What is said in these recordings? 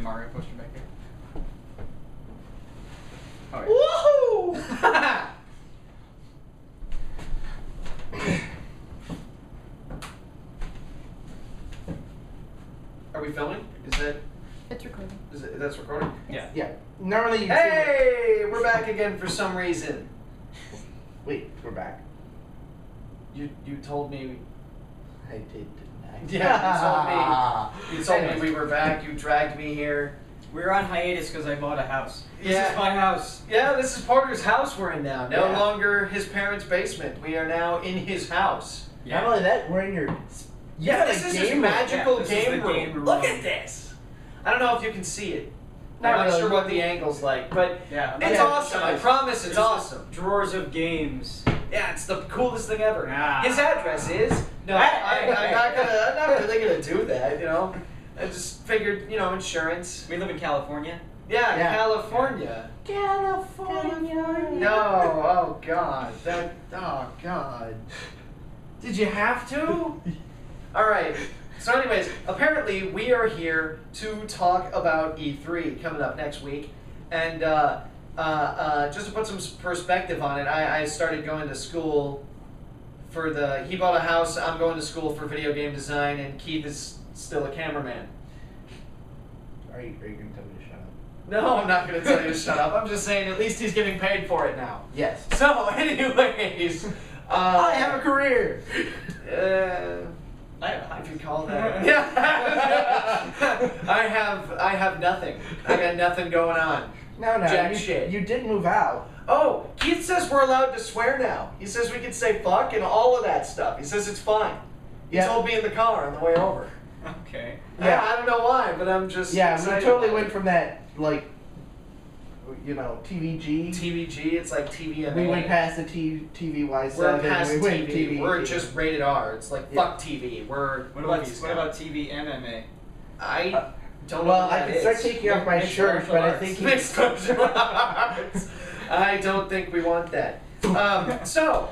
Mario poster back here. Oh, yeah. Woohoo! Are we filming? Is that? It's recording. That's recording? Yeah. Yeah. Normally you can Hey, we're back again for some reason. Wait, we're back. You told me. I did, didn't I? Yeah, you told me Anyways. we were back. You dragged me here. We were on hiatus because I bought a house. This Yeah. is my house. Yeah, this is Porter's house we're in now. No Yeah. longer his parents' basement. We are now in his house. Not only that, we're in your. Yeah, this is his magical this is game the room. game room. Look at this. I don't know if you can see it. I'm Not not really. sure what the angle's like, but Yeah. it's Yeah, awesome. I promise it's There's awesome. Drawers of games. Yeah, it's the coolest thing ever. Ah. His address is no. I'm not really gonna do that. You know, I just figured, you know, insurance. We live in California. Yeah, Yeah. California. California. No, oh God, oh God. Did you have to? All right. So, anyways, apparently we are here to talk about E3 coming up next week, and just to put some perspective on it, I started going to school for the. He bought a house. I'm going to school for video game design, and Keith is still a cameraman. Are you gonna tell me to shut up? No, I'm not going to tell you to shut up. I'm just saying at least he's getting paid for it now. Yes. So, anyways, I have a career. If you call that. Yeah. I have nothing. I got nothing going on. No, Jack shit. You did move out. Oh, Keith says we're allowed to swear now. He says we can say fuck and all of that stuff. He says it's fine. He Yeah. told me in the car on the way over. Okay. Yeah. I don't know why, but I'm just Yeah, we excited totally about went it. from that, like, you know, TVG. TVG, it's like TVMA. We went past the TVY7. We're past we went TV. We're just rated R. It's like Yeah. fuck TV. We're What about movies what now. about TV MMA? I don't know Well, what I that can is. start taking off my Mixed shirt, martial but I arts. think Mixed martial arts. I don't think we want that. So,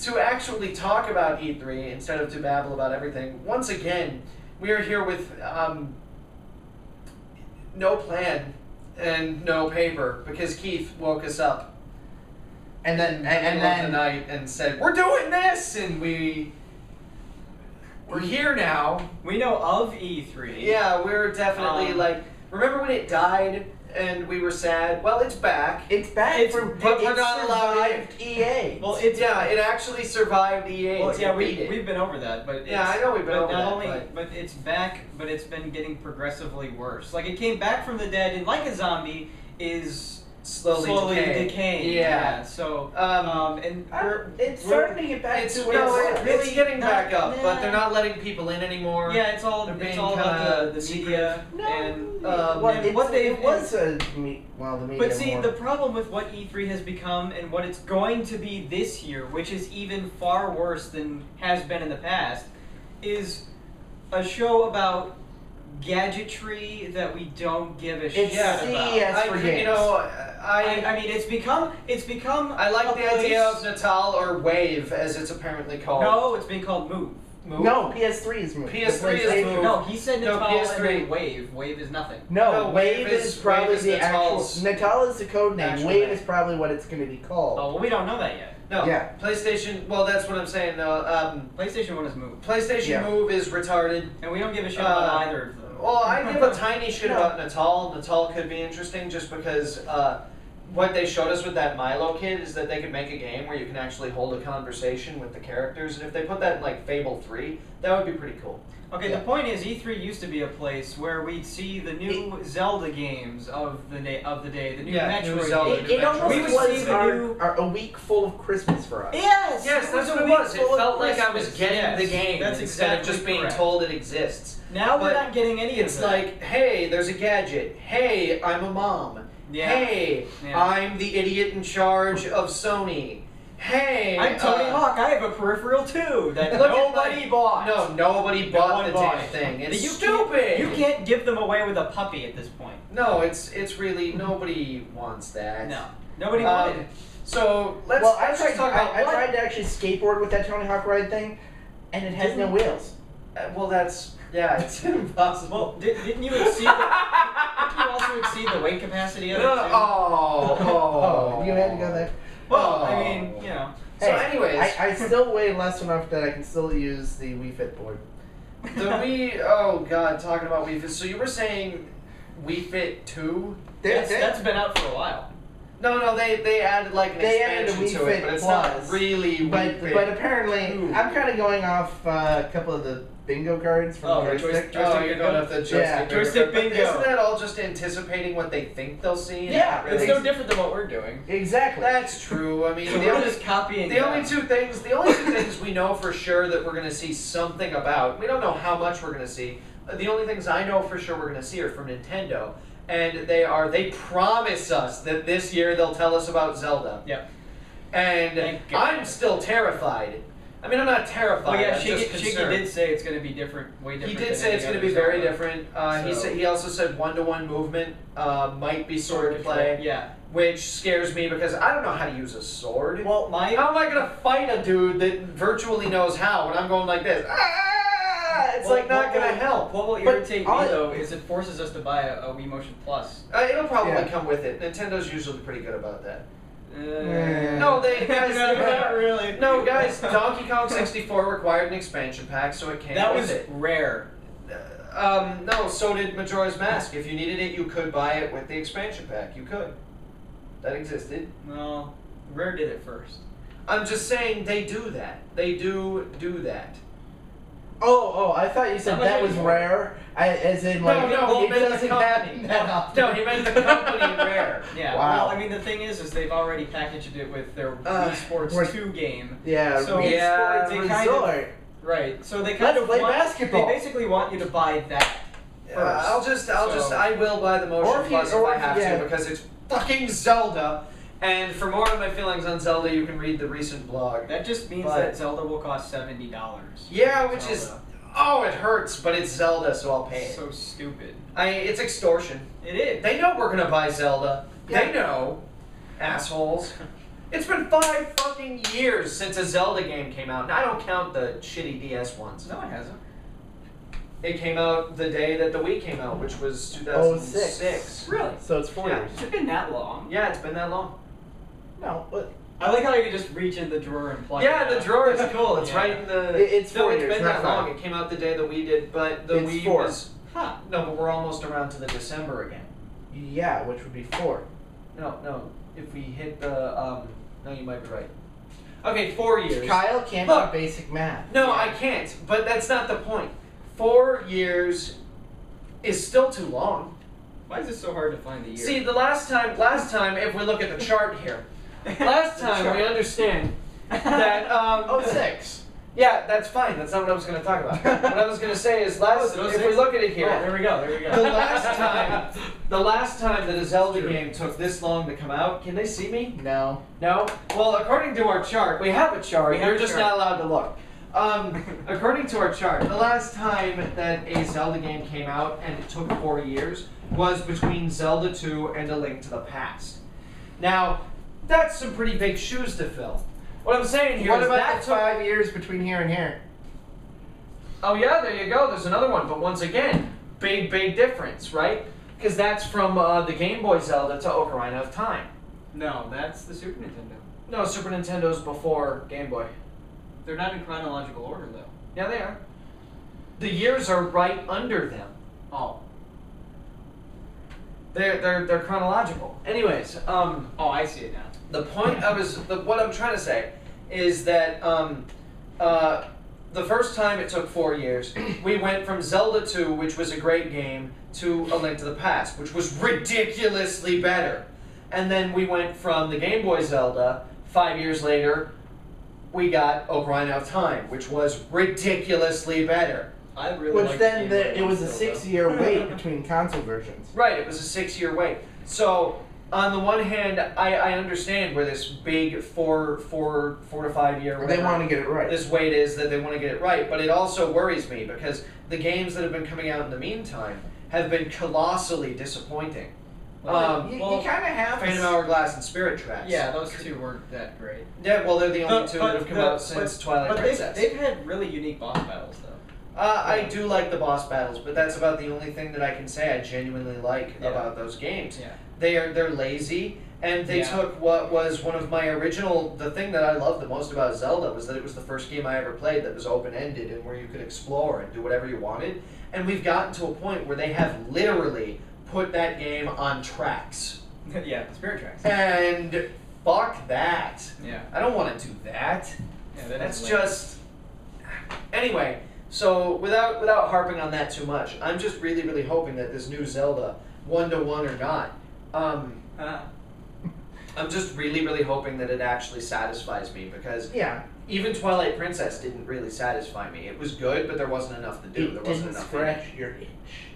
to actually talk about E3 instead of to babble about everything, once again, we are here with no plan and no paper because Keith woke us up and then in the middle of the night and said, "We're doing this," and we're here now. We know of E3. Yeah, we're definitely like. Remember when it died and we were sad? Well, it's back. it's back but we're not allowed in. survived EA. Well, it's Yeah, it actually survived EA. Well, to yeah, beat it. we've been over that, but Yeah, it's- I know we've been but over not that, only, but it's back, but it's been getting progressively worse. Like it came back from the dead, and like a zombie, is slowly decaying. Yeah. So and It's we're- starting to get back It's to no, where it was. it's getting not- back up, but they're nah. not letting people in anymore. yeah, it's all They're it's being all about kinda the secretive. media No, and well, and what they it was the media. But see, more. the problem with what E3 has become and what it's going to be this year, which is even far worse than has been in the past, is a show about gadgetry that we don't give a shit It's about. CES for games. You know, I mean, it's become. I like a the idea of place- Natal or Wave, as it's apparently called. No, it's being called Move. Move? No, PS3 is moved. PS3 is The PlayStation- moved. No, he said No, Natal PS3. and then Wave. Wave is nothing. No, No, Wave Wave is is- probably Wave is the Natal's actual. Natal is the code name. actual Wave name. is probably what it's going to be called. Oh, well, we don't know that yet. No. Yeah. PlayStation. Well, that's what I'm saying. though. PlayStation 1 is Move. PlayStation Yeah. Move is retarded. And we don't give a shit about either of them. Well, I give a tiny shit No. about Natal. Natal could be interesting just because what they showed us with that Milo kid is that they could make a game where you can actually hold a conversation with the characters, and if they put that in like Fable 3, that would be pretty cool. Okay, Yeah. the point is, E3 used to be a place where we'd see the new Zelda games of the day, the new Yeah, new Metroid Zelda. games. It almost We would see was the new- a week full of Christmas for us. Yes, Yes, that's a what it week was. It full of felt like I was Christmas. getting Yes, the game that's instead of exactly just being correct. told it exists. Now we're But not getting any It's of that. like, hey, there's a gadget. Hey, I'm a mom. Yeah. Hey, Yeah. I'm the idiot in charge of Sony. Hey, I'm Tony Hawk. I have a peripheral too that Look at nobody my- bought. No, nobody No bought one the bought damn it. thing. It's You stupid. You can't give them away with a puppy at this point. No, it's really nobody wants that. No, nobody wanted it. So let's Well, I let's tried, just talk about I what. tried to actually skateboard with that Tony Hawk ride thing, and it has no wheels. Well, that's yeah, it's impossible. Well, didn't you see? to exceed the weight capacity of it, too. Oh, you had to go there. Well, I mean, you know. So, anyways, I still weigh less enough that I can still use the Wii Fit board. the Wii. Oh God, talking about Wii Fit. So you were saying Wii Fit 2? That's been out for a while. No, they added like an added a expansion Wii to it, Fit but it's Plus, not really Wii Fit. But apparently, 2. I'm kind of going off a couple of the bingo cards from Oh, Joystick. Oh, you're going off the joystick. Yeah. bingo. Joystick But bingo. Isn't that all just anticipating what they think they'll see? and Yeah, not really? It's no different than what we're doing. Exactly. That's true. I mean, So we're just copying the them. only two things we know for sure that we're going to see something about. We don't know how much we're going to see. The only things I know for sure we're going to see are from Nintendo, and they promise us that this year they'll tell us about Zelda. Yep. And Thank God. I'm still terrified. I mean, I'm not terrified. Oh yeah, I'm just Shiggy concerned. did say it's going to be different, way different. He did than say it's any going to be other very Zelda. different. He also said one-to-one movement might be sword control. play, Yeah. which scares me because I don't know how to use a sword. Well, How am I going to fight a dude that virtually knows how when I'm going like this? Ah! It's like not going to help. What will But irritate me though is it forces us to buy a Wii Motion Plus. It'll probably Yeah. come with it. Nintendo's usually pretty good about that. Yeah. No, they guys. No, not really. No, guys. Donkey Kong 64 required an expansion pack, so it came That with was it. rare. No, so did Majora's Mask. If you needed it, you could buy it with the expansion pack. You could. That existed. No, Rare did it first. I'm just saying they do that. They do that. Oh, I thought you said How much that is was it? rare. As in, like, No, he it meant the doesn't company. happen that often. No, he meant the company Rare. Yeah. Wow. Well, I mean, the thing is they've already packaged it with their Uh, Wii Sports we're- 2 game. Yeah, So Wii yeah, Sports they kind of- Resort. Right. So they kind Let's of play want, basketball. They basically want you to buy that first. I will buy the Or Motion if you- Plus if or I if- have yeah. to because it's fucking Zelda. And for more of my feelings on Zelda, you can read the recent blog. That just means But- that Zelda will cost $70. Yeah, which is it hurts, but it's Zelda, so I'll pay it. so stupid. It's extortion. It is. They know we're gonna buy Zelda. Yeah. They know, assholes. It's been 5 fucking years since a Zelda game came out, and I don't count the shitty DS ones. No, it hasn't. It came out the day that the Wii came out, which was 2006. Really? So it's 4 Yeah. years. Has it been that long? Yeah, it's been that long. No, but I like how you can just reach in the drawer and plug it Yeah, the out. drawer is cool. It's Yeah. right in the. It's 4 It's years, been not that long. 5. It came out the day the Wii did, but the It's Wii 4. was. Huh. No, but we're almost around to the December again. yeah, which would be 4. No. If we hit the no, you might be right. Okay, 4 years. Kyle can't Look. do basic math. No, I can't. But that's not the point. 4 years is still too long. Why is it so hard to find the year? See, the last time, if we look at the chart here, last time we understand that Oh, 6. Yeah, that's fine. That's not what I was going to talk about. What I was going to say is Oh, if we look at it here, Oh, there we go. the last time that a Zelda game took this long to come out, can they see me? No. No? Well, according to our chart, we have a chart. We have You're a just chart. not allowed to look. According to our chart, the last time that a Zelda game came out and it took 4 years was between Zelda 2 and A Link to the Past. Now, that's some pretty big shoes to fill. What I'm saying here What is about that the took 5 years between here and here? Oh yeah, there you go. There's another one, but once again, big difference, right? Because that's from the Game Boy Zelda to Ocarina of Time. No, that's the Super Nintendo. No, Super Nintendo's before Game Boy. They're not in chronological order, though. Yeah, they are. The years are right under them. Oh. They're chronological. Anyways, Oh, I see it now. the point what I'm trying to say is that the first time it took 4 years, we went from Zelda 2, which was a great game, to A Link to the Past, which was ridiculously better. And then we went from the Game Boy Zelda, 5 years later, we got Ocarina of Time, which was ridiculously better. I really Which like then the Game Boy it was a still, though. 6-year wait between console versions. Right, it was a 6-year wait. So, on the one hand, I understand where this big 4 to 5 year They want to get it right. this wait is that they want to get it right, but it also worries me because the games that have been coming out in the meantime have been colossally disappointing. You kind of have Phantom to. Hourglass and Spirit Tracks. Yeah, those two weren't that great. Yeah, well, they're the only two that have come out since Twilight but Princess. They've had really unique boss battles, though. I do like the boss battles, but that's about the only thing that I can say I genuinely like about those games. Yeah. They're lazy, and they took what was one of my original. The thing that I loved the most about Zelda was that it was the first game I ever played that was open ended and where you could explore and do whatever you wanted. And we've gotten to a point where they have literally put that game on tracks. Yeah, Spirit Tracks. And fuck that. Yeah. I don't want to do that. Yeah, That's is just. Anyway, so without harping on that too much, I'm just really, really hoping that this new Zelda, 1-to-1 or not, I'm just really, really hoping that it actually satisfies me because even Twilight Princess didn't really satisfy me. It was good, but there wasn't enough to do. There wasn't enough. Scratch your itch.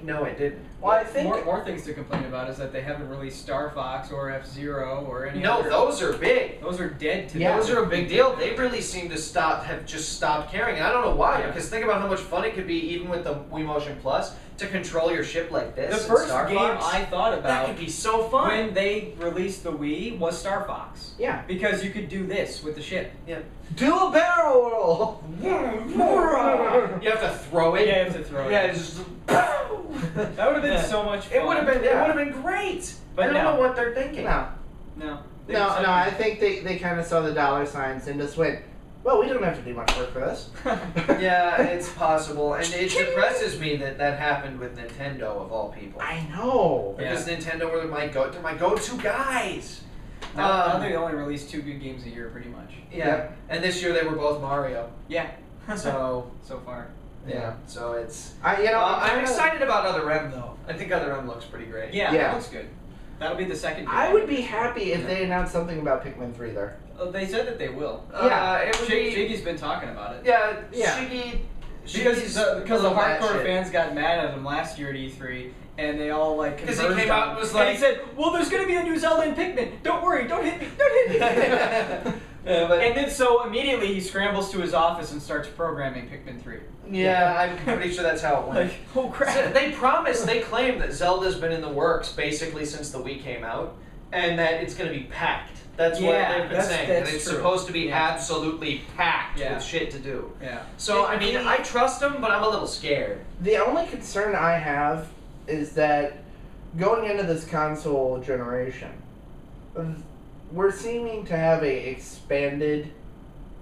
No, it didn't. Well, I think more things to complain about is that they haven't released Star Fox or F-Zero or any. No, other. Those are big. Those are dead to Those are a big deal. They really seem to have just stopped caring. And I don't know why, because think about how much fun it could be even with the Wii Motion Plus to control your ship like this. The first Star game Fox, I thought about that could be so fun when they released the Wii was Star Fox. Yeah. Because you could do this with the ship. Yeah. Do a barrel roll. You have to throw it. Yeah, you have to throw it. Yeah, it's just. That would have been so much fun. It would have been. It would have been great. But I don't know what they're thinking. No. I think they kind of saw the dollar signs and just went, well, we don't have to do much work for this. Yeah, it's possible, and it depresses me that that happened with Nintendo of all people. I know. Because Nintendo were my go-to guys. Now they only release 2 good games a year, pretty much. Yeah, and this year they were both Mario. Yeah. So far. yeah, so it's. I'm excited about Other M though. I think Other M looks pretty great. Yeah, that looks good. That'll be the second game. I would be happy if they announced something about Pikmin 3 there. They said that they will. It would be. Jiggy's been talking about it. Yeah. Yeah. Because the hardcore fans got mad at him last year at E3, and they all like because converged he came out and was like, he said, "Well, there's going to be a new Zelda in Pikmin. Don't worry, don't hit me, don't hit me." And then so immediately he scrambles to his office and starts programming Pikmin 3. Yeah, I'm pretty sure that's how it went. Like, oh crap! So they claim that Zelda's been in the works basically since the Wii came out, and that it's going to be packed. That's what they've been saying. That it's supposed to be absolutely packed with shit to do. Yeah. So, I mean, I trust them, but I'm a little scared. The only concern I have is that going into this console generation, we're seeming to have a expanded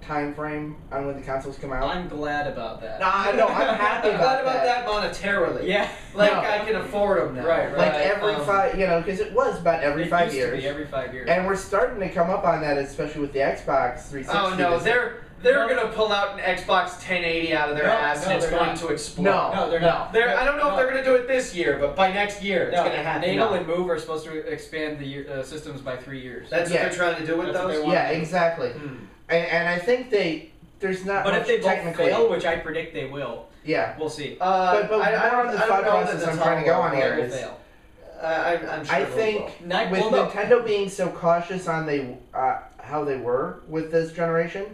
time frame on when the consoles come out. I'm glad about that. No, I'm happy I'm glad about that monetarily. Yeah. Like, I can afford them now. Right. Like every 5, because it was about every 5 years. It used to be every 5 years. And we're starting to come up on that, especially with the Xbox 360. Oh, no, they're going to pull out an Xbox 1080 out of their ass and it's going to explode. No, they're not. I don't know if they're going to do it this year, but by next year it's going to happen. Natal and Move are supposed to expand the systems by 3 years. That's what they're trying to do with those? Yeah, exactly. And I think there's not but much if they both technically fail, which I predict they will, we'll see. But one of the thought process I'm trying to go on here is, I'm sure I think with Nintendo being so cautious on how they were with this generation,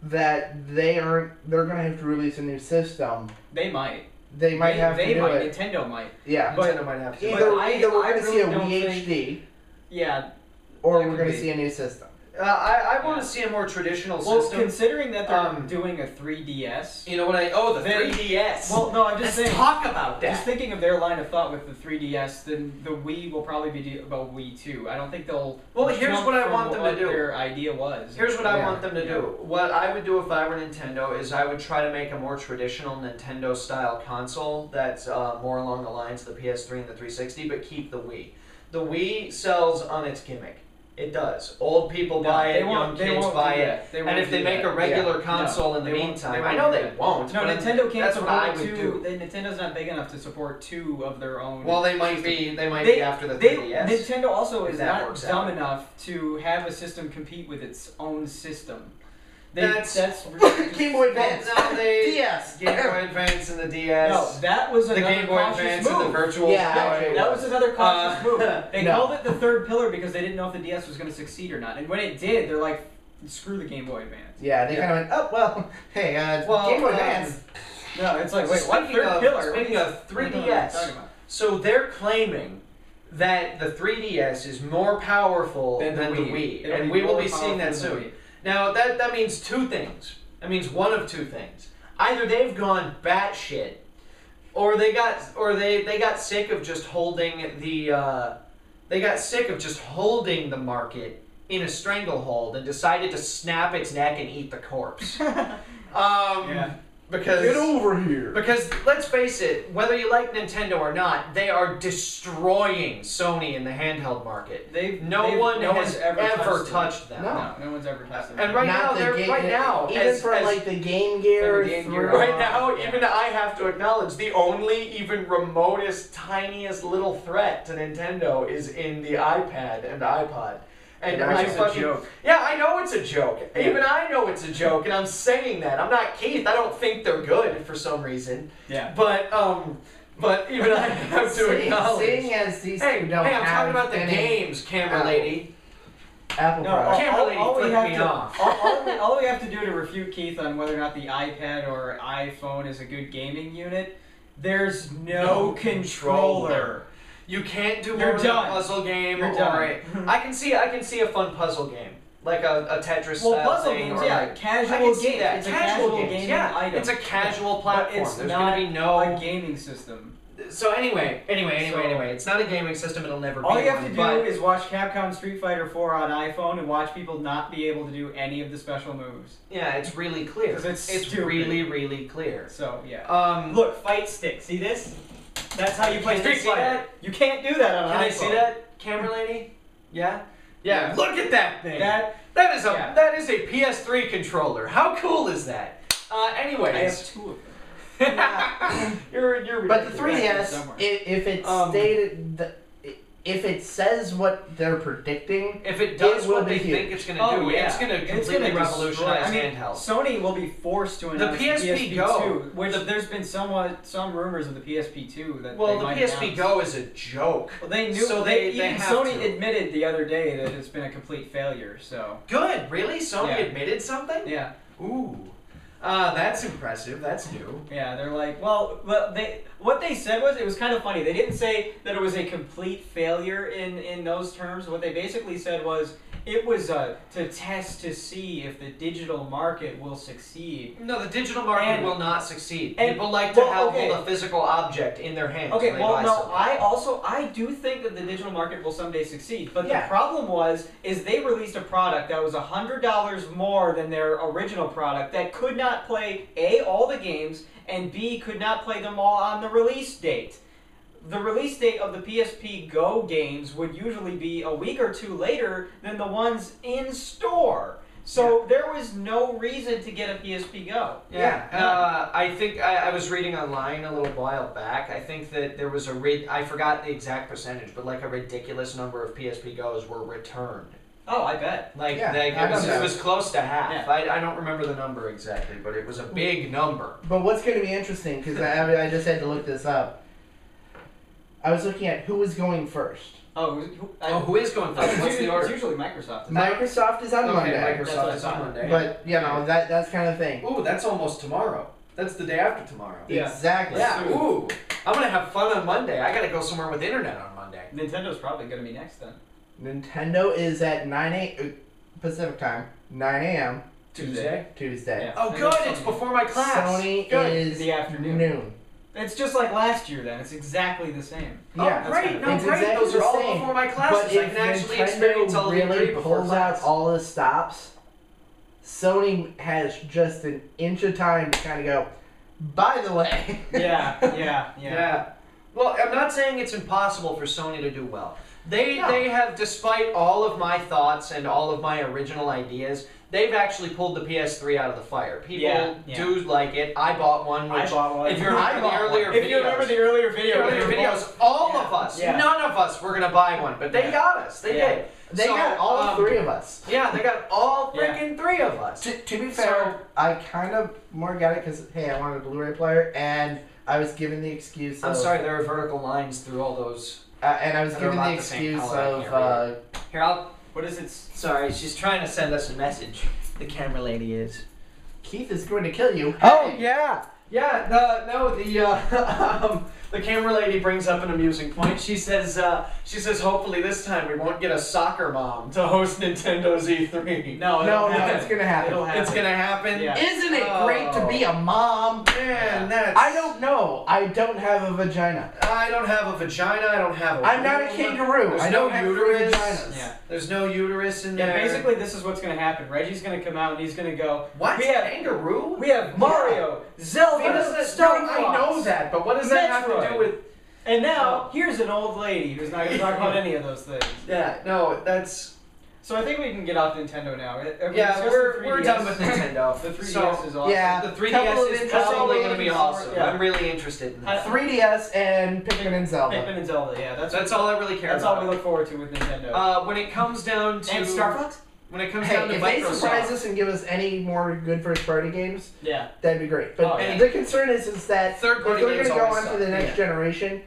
that they're going to have to release a new system. They might. They might have to do it. Nintendo might. Yeah. Nintendo might have to. Either we're going to see a Wii HD. Yeah. Or we're going to see a new system. I want to see a more traditional system. Well, considering that they're doing a 3DS... You know what the 3DS. Well, no, I'm just saying... Let's talk about that. Just thinking of their line of thought with the 3DS, then the Wii will probably be about Wii 2. I don't think they'll... Well, here's what I want them to do. Their idea was. Here's what I want them to do. What I would do if I were Nintendo is I would try to make a more traditional Nintendo-style console that's more along the lines of the PS3 and the 360, but keep the Wii. The Wii sells on its gimmick. It does. Old people buy it, young kids buy it. And if they make a regular console in the meantime, I know they won't. No, Nintendo can't support two. Nintendo's not big enough to support 2 of their own. Well, they might be after the 3DS. Nintendo also is not dumb enough to have a system compete with its own system. That's Game Boy Advance. No, DS. Game Boy Advance and the DS. No, that was another Game Boy Advance and the Virtual. Yeah, that was another cautious move. They called it the third pillar because they didn't know if the DS was going to succeed or not. And when it did, they're like, screw the Game Boy Advance. Yeah, they kind of went, oh well, hey, Game Boy Advance. No, it's like, wait, what third pillar? Speaking of 3DS, so they're claiming that the 3DS is more powerful than the Wii, and we will be seeing that soon. Now, that means 2 things. That means one of 2 things. either they've gone batshit, or they got sick of just holding the market in a stranglehold and decided to snap its neck and eat the corpse. Because Get over here. Because let's face it, whether you like Nintendo or not, they are destroying Sony in the handheld market. No one has ever touched them. No one's ever touched them. And right now, even for like the Game Gear, right now, even I have to acknowledge the only even remotest, tiniest little threat to Nintendo is in the iPad and iPod. And it's a joke. Yeah, I know it's a joke. Yeah. Even I know it's a joke, and I'm saying that. I'm not Keith. I don't think they're good for some reason. Yeah. But even I have to acknowledge. Seeing as these two don't I'm talking about the any games, camera lady. Apple products. Camera lady flipped me off. All we have to do to refute Keith on whether or not the iPad or iPhone is a good gaming unit, there's no controller. You can't do more than a puzzle game. I can see a fun puzzle game, like a Tetris style puzzle thing. games, or yeah, like, casual games. It's a casual gaming item. It's a casual platform. But it's There's not gonna be no a gaming system. So anyway, it's not a gaming system. It'll never be. All you have to do is watch Capcom Street Fighter 4 on iPhone and watch people not be able to do any of the special moves. Yeah, it's really clear. Because it's really, really clear. So yeah. Look, fight stick. See this? That's how you play Street Fighter. You can't do that on an iPhone. Can I see that, camera lady? Yeah? Yeah. Look at that thing. That is a PS3 controller. How cool is that? Anyways. I have 2 of them. You're but the 3DS, if it's stated, if it says what they're predicting, if it does what they think it's going to do, it's going to completely revolutionize handheld. Sony will be forced to announce the PSP Go, which there's been some rumors of the PSP 2 that the PSP Go is a joke. Well, they knew. So Sony admitted the other day that it's been a complete failure. So good, really? Sony admitted something? Yeah. Ooh. That's impressive. That's new. Yeah, they're like, what they said was, it was kind of funny. They didn't say that it was a complete failure in those terms. What they basically said was, it was to test to see if the digital market will succeed. No, the digital market will not succeed. People like to hold a physical object in their hands. Okay, I do think that the digital market will someday succeed. But the problem is they released a product that was $100 more than their original product that could not play A, all the games, and B, could not play them all on the release date. The release date of the PSP Go games would usually be a week or 2 later than the ones in store. So there was no reason to get a PSP Go. I think I was reading online a little while back. I think that there was I forgot the exact percentage, but like a ridiculous number of PSP Go's were returned. Oh, I bet. It was close to half. Yeah. I don't remember the number exactly, but it was a big number. But what's going to be interesting, because I just had to look this up. I was looking at who was going first. Who is going first? What's the order? It's usually Microsoft. Microsoft is on Monday. Microsoft is on Monday. But, that's kind of thing. Ooh, that's almost tomorrow. That's the day after tomorrow. Yeah. Exactly. Yeah, ooh. I'm going to have fun on Monday. I got to go somewhere with internet on Monday. Nintendo's probably going to be next then. Nintendo is at 9 a.m. Pacific time, 9 a.m. Tuesday. Yeah. Oh, good. It's before my class. Sony is the afternoon. Noon. It's just like last year then. It's exactly the same. Yeah. Oh, great. It's great. Exactly Those are all before my classes. But if I can actually experience all Nintendo the really before pulls class. out all the stops, Sony has just an inch of time to kind of go, by the way. Yeah. Well, I'm not saying it's impossible for Sony to do well. They have, despite all of my thoughts and all of my original ideas, they've actually pulled the PS3 out of the fire. People do like it. I bought one. If you remember the earlier videos, all of us, none of us were going to buy one, but they got us. They did. They got all 3 of us. Yeah, they got all freaking 3 of us. To be fair, I kind of more got it because, hey, I wanted a Blu-ray player, and I was given the excuse I'm sorry, there are vertical lines through all those. And I was given the excuse of... Here, what is it? Sorry, she's trying to send us a message. The camera lady is. Keith is going to kill you. Oh, yeah. Yeah, the The camera lady brings up an amusing point. She says, hopefully this time we won't get a soccer mom to host Nintendo's E3. No, it's gonna happen. It'll happen. It's gonna happen? Yeah. Isn't it great to be a mom? Man, that's... I don't know. I don't have a vagina. I don't have a vagina. I don't have a... I'm not a kangaroo. There's I no don't have uterus. vaginas. Yeah. There's no uterus in Yeah, there. basically this is what's gonna happen. Reggie's gonna come out and he's gonna go, What? We have kangaroo? We have Mario, Zelda, What does that, Star no, Fox. I know that, but what does that have to Metroid. do with... And now, here's an old lady who's not going to talk about any of those things. Yeah, no, that's... So I think we can get off Nintendo now. Yeah, we're done with Nintendo. The 3DS is So, awesome. yeah. The 3DS Couple of is probably going to be interesting awesome. yeah. I'm really interested in that. 3DS and Pikmin and Zelda. Pikmin and Zelda, yeah. That's all I really care That's about. all we look forward to with Nintendo. When it comes down to... And Star Fox? When it comes Hey, down to if they Microsoft... surprise us and give us any more good first-party games, Yeah. that'd be great. But Oh, yeah. the concern is that if Third-party they're games going to go always on to the suck. next generation,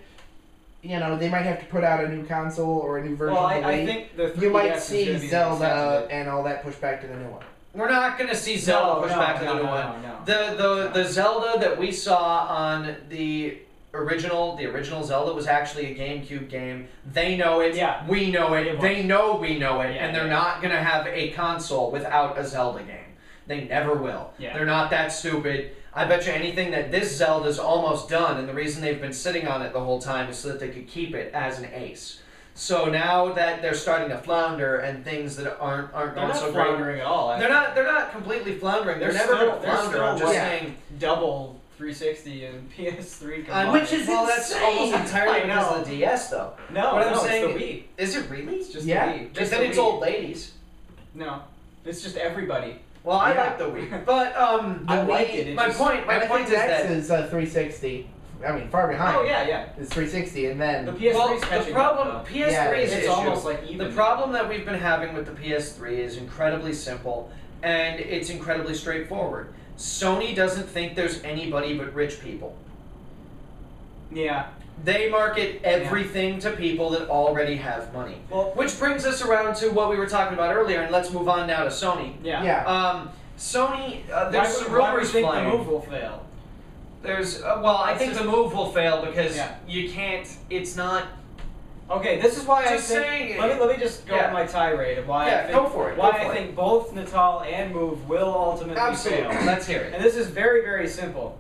you know, they might have to put out a new console or a new version Well, of the I Wii. think the 3DS You might is see gonna be the Zelda extent and all that pushed back to the new one. We're not going to see Zelda push back to the new one. The Zelda that we saw on the original Zelda was actually a GameCube game. They know it. Yeah. We know it. It was. They know we know it. Yeah, and they're yeah. not going to have a console without a Zelda game. They never will. Yeah. They're not that stupid. I bet you anything that this Zelda's almost done, and the reason they've been sitting on it the whole time is so that they could keep it as an ace. So now that they're starting to flounder and things that aren't They're going not so great. floundering at all. They're not completely floundering. They're never going to flounder. I'm just saying. Double 360 and PS3 combined. Which is that's insane. almost entirely I because know. of the DS, though. No, What I'm no, saying- it's the Wii. Is it really? It's just Yeah. the Wii. Just the then it's Wii. old ladies. No, it's just everybody. Well, I Yeah. like the Wii, but I like it. My point And I think is next that is 360. I mean, far behind. Oh yeah. Is 360, and then The PS3 well, is catching the problem up, though. PS3 Yeah, is It's issue. almost like even. The problem that we've been having with the PS3 is incredibly simple, and it's incredibly straightforward. Sony doesn't think there's anybody but rich people. Yeah. They market everything to people that already have money. Well, Which brings us around to what we were talking about earlier, and let's move on now to Sony. yeah. yeah. Sony, Why there's some would you rumors think flying. the move will fail? There's, I That's think just- the move will fail because Yeah. you can't, it's not... Okay, this is why Just I think. saying- Let me just go Yeah. on my tirade of why I Yeah, think. go for it, Why go for I it. think both Natal and Move will ultimately Absolutely, fail. let's hear it. And this is very, very simple.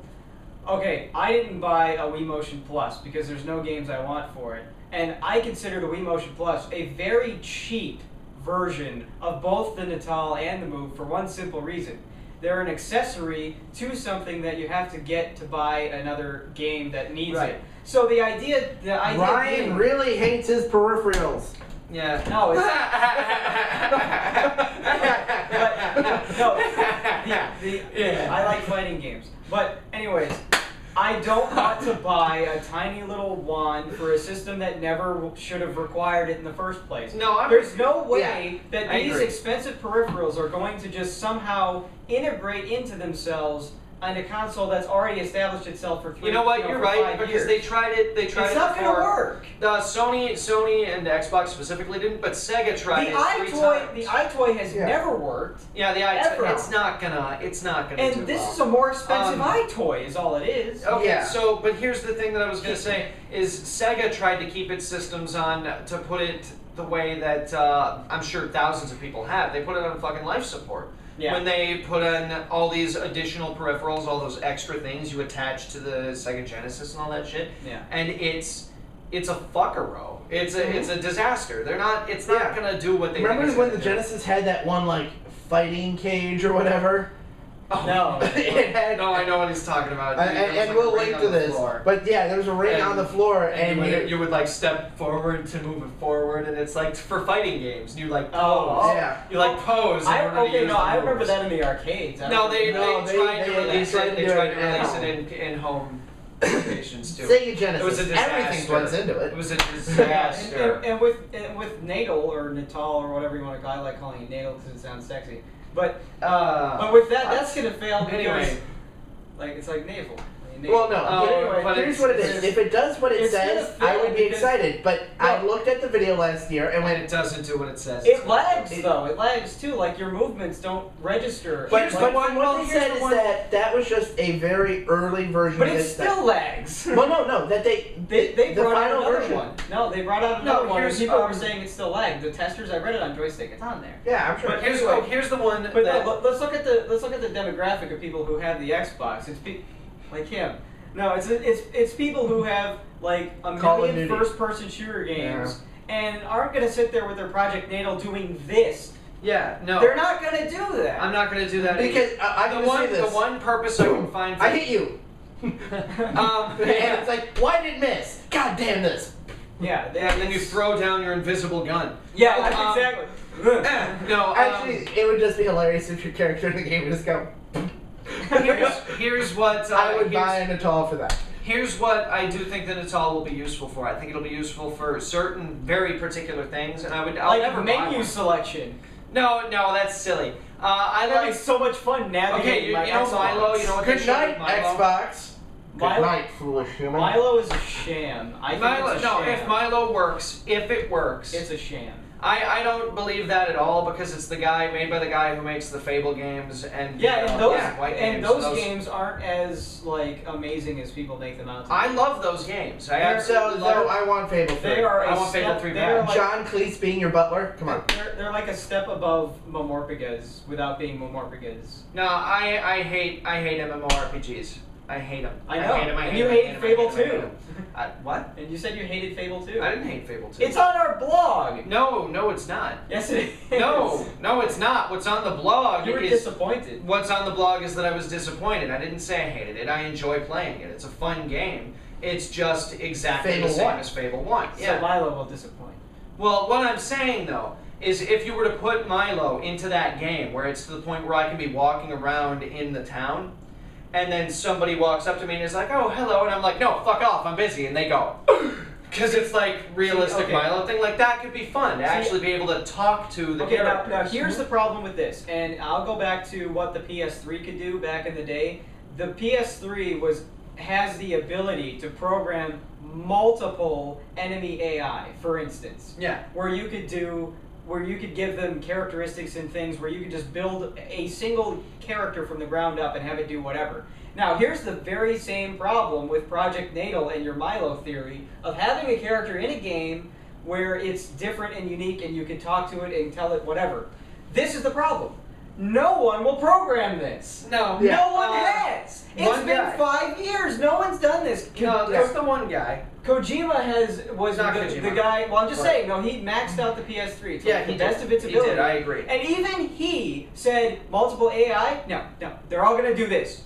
Okay, I didn't buy a Wii Motion Plus because there's no games I want for it. And I consider the Wii Motion Plus a very cheap version of both the Natal and the Move for one simple reason. They're an accessory to something that you have to get to buy another game that needs Right. it. So the idea Ryan being, really hates his peripherals. Yeah. no, it's Yeah. I like fighting games. But anyways, I don't want to buy a tiny little wand for a system that never should have required it in the first place. No, There's no way that I these agree. expensive peripherals are going to just somehow integrate into themselves on a console that's already established itself for 3 You know what? for You're 5 right because years. they tried it. They tried It's it not before. gonna work. Sony and Xbox specifically didn't, but Sega tried The it 3 iToy, times. the iToy has Yeah. never worked. Yeah, the Ever. It's not gonna do And this well. is a more expensive Um, iToy, is all it is. Okay, Yeah. so but here's the thing that I was gonna say is Sega tried to keep its systems on to put it the way that I'm sure thousands of people have. They put it on fucking life support. Yeah. When they put in all these additional peripherals, all those extra things you attach to the Sega Genesis and all that shit. Yeah. And it's a fuckero. It's a disaster. They're not. It's not gonna do what they. Remember think it's when gonna the do. Genesis had that one like fighting cage or whatever? Oh, No. It had, No, I know what he's talking about. and, There was, and like, we'll a ring link on to the this. floor. But yeah, there was a ring And- on the floor, And and you would like step forward to move it forward, and it's like for fighting games. You like pose. Oh, yeah. You like pose. In order to Okay, use no, the I remember moves. that in the arcades. I No, don't- they No, tried to they release tried it. to They do tried it to at release home. it in home locations too. Sega Genesis. It was a disaster. Everything plugs into It it. was a Yeah, disaster. and with Natal or Natal or whatever you want to call it, I like calling it Natal because it sounds sexy. But with that, that's gonna fail because Anyway. like it's like navel. And Well, no. anyway, but Here's it's- what it is. If it does what it it's says, gonna I would be fail excited. But I looked at the video last year and When went, it doesn't do what it says. it lags though. It lags too. Like your movements don't register. But Like, the one- what well, they here's said the is one- that was just a very early version but of it this. still lags. Well, no, that They the brought out final another version. one. No, they brought out No, another one. And here's, people were saying it still lagged. The testers, I read it on Joystick. It's on there. Yeah, I'm sure. But here's, Anyway. here's the one But that... no, let's look at the demographic of people who have the Xbox. It's like him. No, it's people who have like a Call of million Duty. first-person shooter games and aren't gonna sit there with their Project Natal doing this. Yeah, no. They're not gonna do that. I'm not going to do that Because either. I'm the going to say the this. one purpose I would find for... I hit you. yeah. And it's like, why did it miss? God damn this. Yeah, And then you throw down your invisible gun. Yeah, exactly. No, Actually, it would just be hilarious if your character in the game would just go. here's what... I would here's- buy a Natal for that. Here's what I do think the Natal will be useful for. I think it'll be useful for certain very particular things, and I'll like never buy menu one. selection. No, that's silly. I That'd like... be so much fun navigating Okay, you my know Xbox. Milo, you know what they Good showed night, with Milo? Xbox. Good Milo- night, foolish human. Milo is a sham. I think Milo, it's a no, sham. if Milo works, if it works, It's a sham. I don't believe that at all because it's the guy made by the guy who makes the Fable games and Yeah, and those White and games, those games aren't as like amazing as people make them out to be. I love those games. I They're- absolutely So love. I want Fable 3. They are. I a want Fable step- 3 they're back. like, John Cleese being your butler? Come on. They're like a step above Momorphigas without being Momorphigas. No, I hate MMORPGs. I hate them. I know. hate them. And you hated Fable 2. What? And you said you hated Fable 2. I didn't hate Fable 2. It's on our blog. No, it's not. Yes, it is. No, it's not. What's on the blog You were is disappointed. what's on the blog is that I was disappointed. I didn't say I hated it. I enjoy playing it. It's a fun game. It's just exactly Fable the same 1. as Fable 1. So Milo will disappoint. Well, what I'm saying though is if you were to put Milo into that game where it's to the point where I can be walking around in the town and then somebody walks up to me and is like, "Oh, hello," and I'm like, "No, fuck off, I'm busy," and they go, because it's like realistic okay. Milo thing, like that could be fun to actually be able to talk to the Okay, characters. now here's the problem with this, and I'll go back to what the PS3 could do back in the day. The PS3 has the ability to program multiple enemy AI, for instance. Yeah. Where you could give them characteristics and things where you could just build a single character from the ground up and have it do whatever. Now, here's the very same problem with Project Natal and your Milo theory of having a character in a game where it's different and unique and you can talk to it and tell it whatever. This is the problem. No one will program this. No. Yeah. No one has. It's one been guy. 5 years. No one's done this. No, there's the one guy. Kojima was Not the Kojima. guy. Well, I'm just Right. saying. No, he maxed out the PS3 to Yeah, the he best did. of its He ability. did, I agree. And even he said multiple AI. No, they're all gonna do this.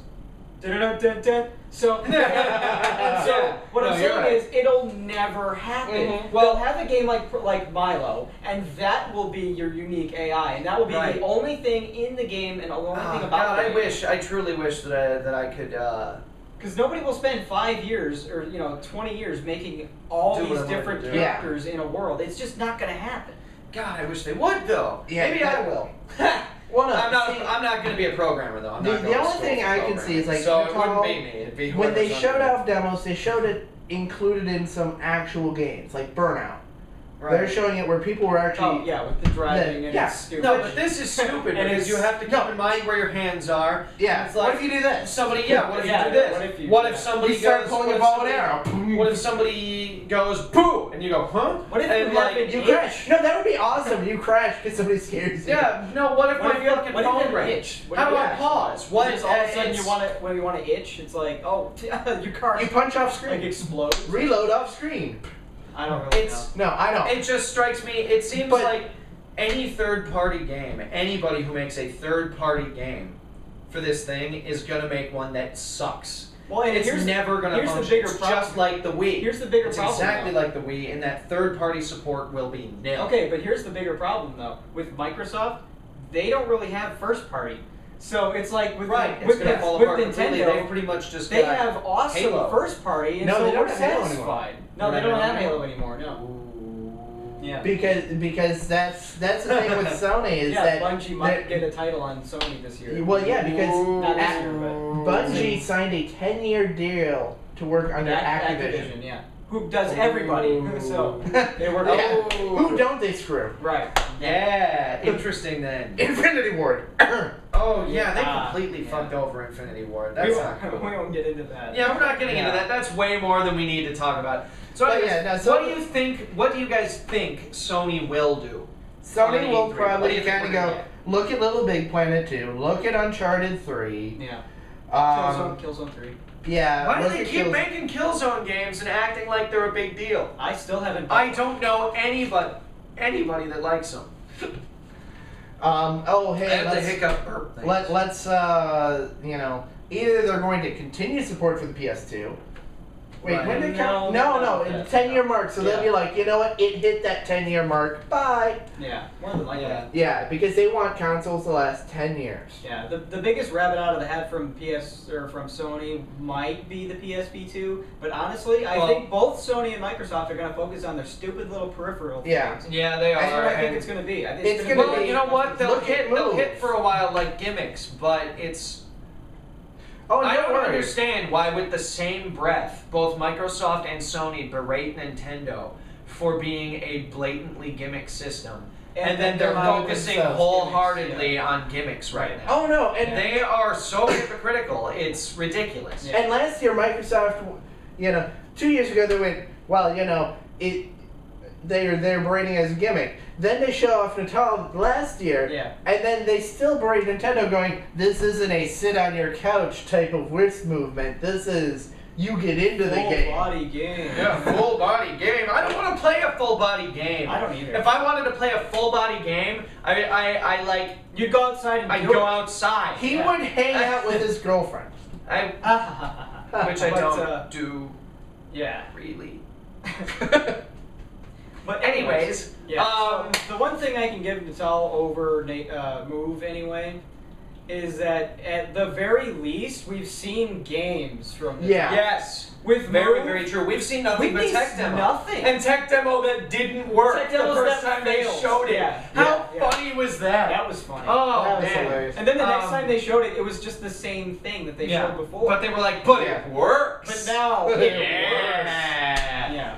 Dun-dun-dun-dun-dun. So, and so what No, I'm you're saying right. is it'll never happen. Mhm. Well, have a game like Milo, and that will be your unique AI, and that will be Right. the only thing in the game and the only thing Oh, about God, the game. I truly wish that I could. Because nobody will spend 5 years or 20 years making all Do what these I wanted different to do. characters in a world. It's just not going to happen. God, I wish they would though. Yeah, Maybe I will. Well, no, I'm not. see, I'm not going to be a programmer though. I'm The- not the going to only school thing for I can programming. see is, like, so it Natal- wouldn't be me. It'd be when they whoever's showed under off demos, they showed it included in some actual games, like Burnout. me. They're Right. showing it where people were actually. Oh, yeah, with the driving and Yeah. it's stupid. No, but this is stupid And because it's- you have to keep no. in mind where your hands are. Yeah. It's like, What if you do this? Somebody, yeah. What if Yeah, you do this? what if you- What if yeah. somebody You start goes? pulling what a if bow and somebody- arrow. What if somebody goes boo and you go huh? What if and you like happen- You crash. No, that would be awesome. You crash because somebody scares you. yeah no what if What my if you- fucking what if you phone have an rings? itch? What How if do you I have- pause? What Just all of a sudden it's- when you want to itch, it's like, oh, your car You punch off like screen. explodes. Reload off screen. I don't really It's No, I know. It just strikes me. It seems But- like any third-party game, anybody who makes a third-party game for this thing is gonna make one that sucks. know. Well, and It's here's never gonna here's the function. bigger It's problem. just like the Wii. Here's the bigger it's problem. exactly though. like the Wii, and that third-party support will be nil. Okay, but here's the bigger problem though. With Microsoft, they don't really have first party. So it's like with Right, it's with, gonna with, fall with apart completely. They've Nintendo, pretty much just they got have awesome Halo. first party, and No, so they don't we're have Halo anymore. satisfied. No, they don't have Halo anymore. No. Ooh. Yeah. Because that's the thing with Sony is yeah, that Bungie might get a title on Sony this year. Well, yeah, because Not this year, but Bungie signed a 10-year deal to work under Activision. Yeah. Who does everybody? So they work. Yeah. Who don't they screw? Right. Yeah, interesting then. Infinity Ward. Oh yeah, they completely fucked over Infinity Ward. That's not cool. We won't get into that. Yeah, we're not getting into that. That's way more than we need to talk about. So, But anyways, yeah, no, so- what do you think? What do you guys think Sony will do? Sony will What do probably you think kind of we're gonna go, get? look at Little Big Planet 2, look at Uncharted 3. Yeah. Um, Killzone 3. yeah. Why do look they at keep Kills- making Killzone games and acting like they're a big deal? I still haven't. I don't know anybody that likes them. oh, hey, I have the let's, hiccup burp thing. let's either they're going to continue support for the PS2. Wait, Right. when did it No, come? no, No, it's 10-year mark, so they'll Yeah. be like, you know what, it hit that 10-year mark, bye. Yeah. More than likely. Yeah. Yeah, because they want consoles to last 10 years. Yeah, the biggest rabbit out of the hat from from Sony might be the PSP2, but honestly, I think both Sony and Microsoft are going to focus on their stupid little peripheral Yeah. things. Yeah, they That's are. what I think and- it's going to be. I think It's gonna gonna well, be- you know what? They'll look at hit moves. for a while like gimmicks, but it's. Oh, I don't don't worry. understand why, with the same breath, both Microsoft and Sony berate Nintendo for being a blatantly gimmick system, and then they're out focusing themselves. wholeheartedly on gimmicks right now. Oh, no, and They are so hypocritical. It's ridiculous. Yeah. And last year, Microsoft, 2 years ago, they went, well, they're berating as a gimmick. Then they show off Natal last year, Yeah. and then they still berate Nintendo, going, this isn't a sit on your couch type of wrist movement. This is you get into the Full game. body game. Yeah, full body game. I don't want to play a full body game. I don't either. If I wanted to play a full body game, I like You'd go outside and I'd do go it. outside. He would hang out with his girlfriend. which I But, don't do Yeah. really. But Anyways, yeah. So the one thing I can give Natal over Move anyway is that at the very least we've seen games from Natal. Yeah. Yes. With Very, Move, very true. We've seen nothing but we've tech seen demo. nothing. And tech demo that didn't work Tech the demos first that time they failed. showed it. Yeah. How Yeah. funny was that? That was funny. Oh, That was man. hilarious. And then the next Um, time they showed it, it was just the same thing that they showed before. But they were like, but Yeah. it works. But now it Yeah. Yeah.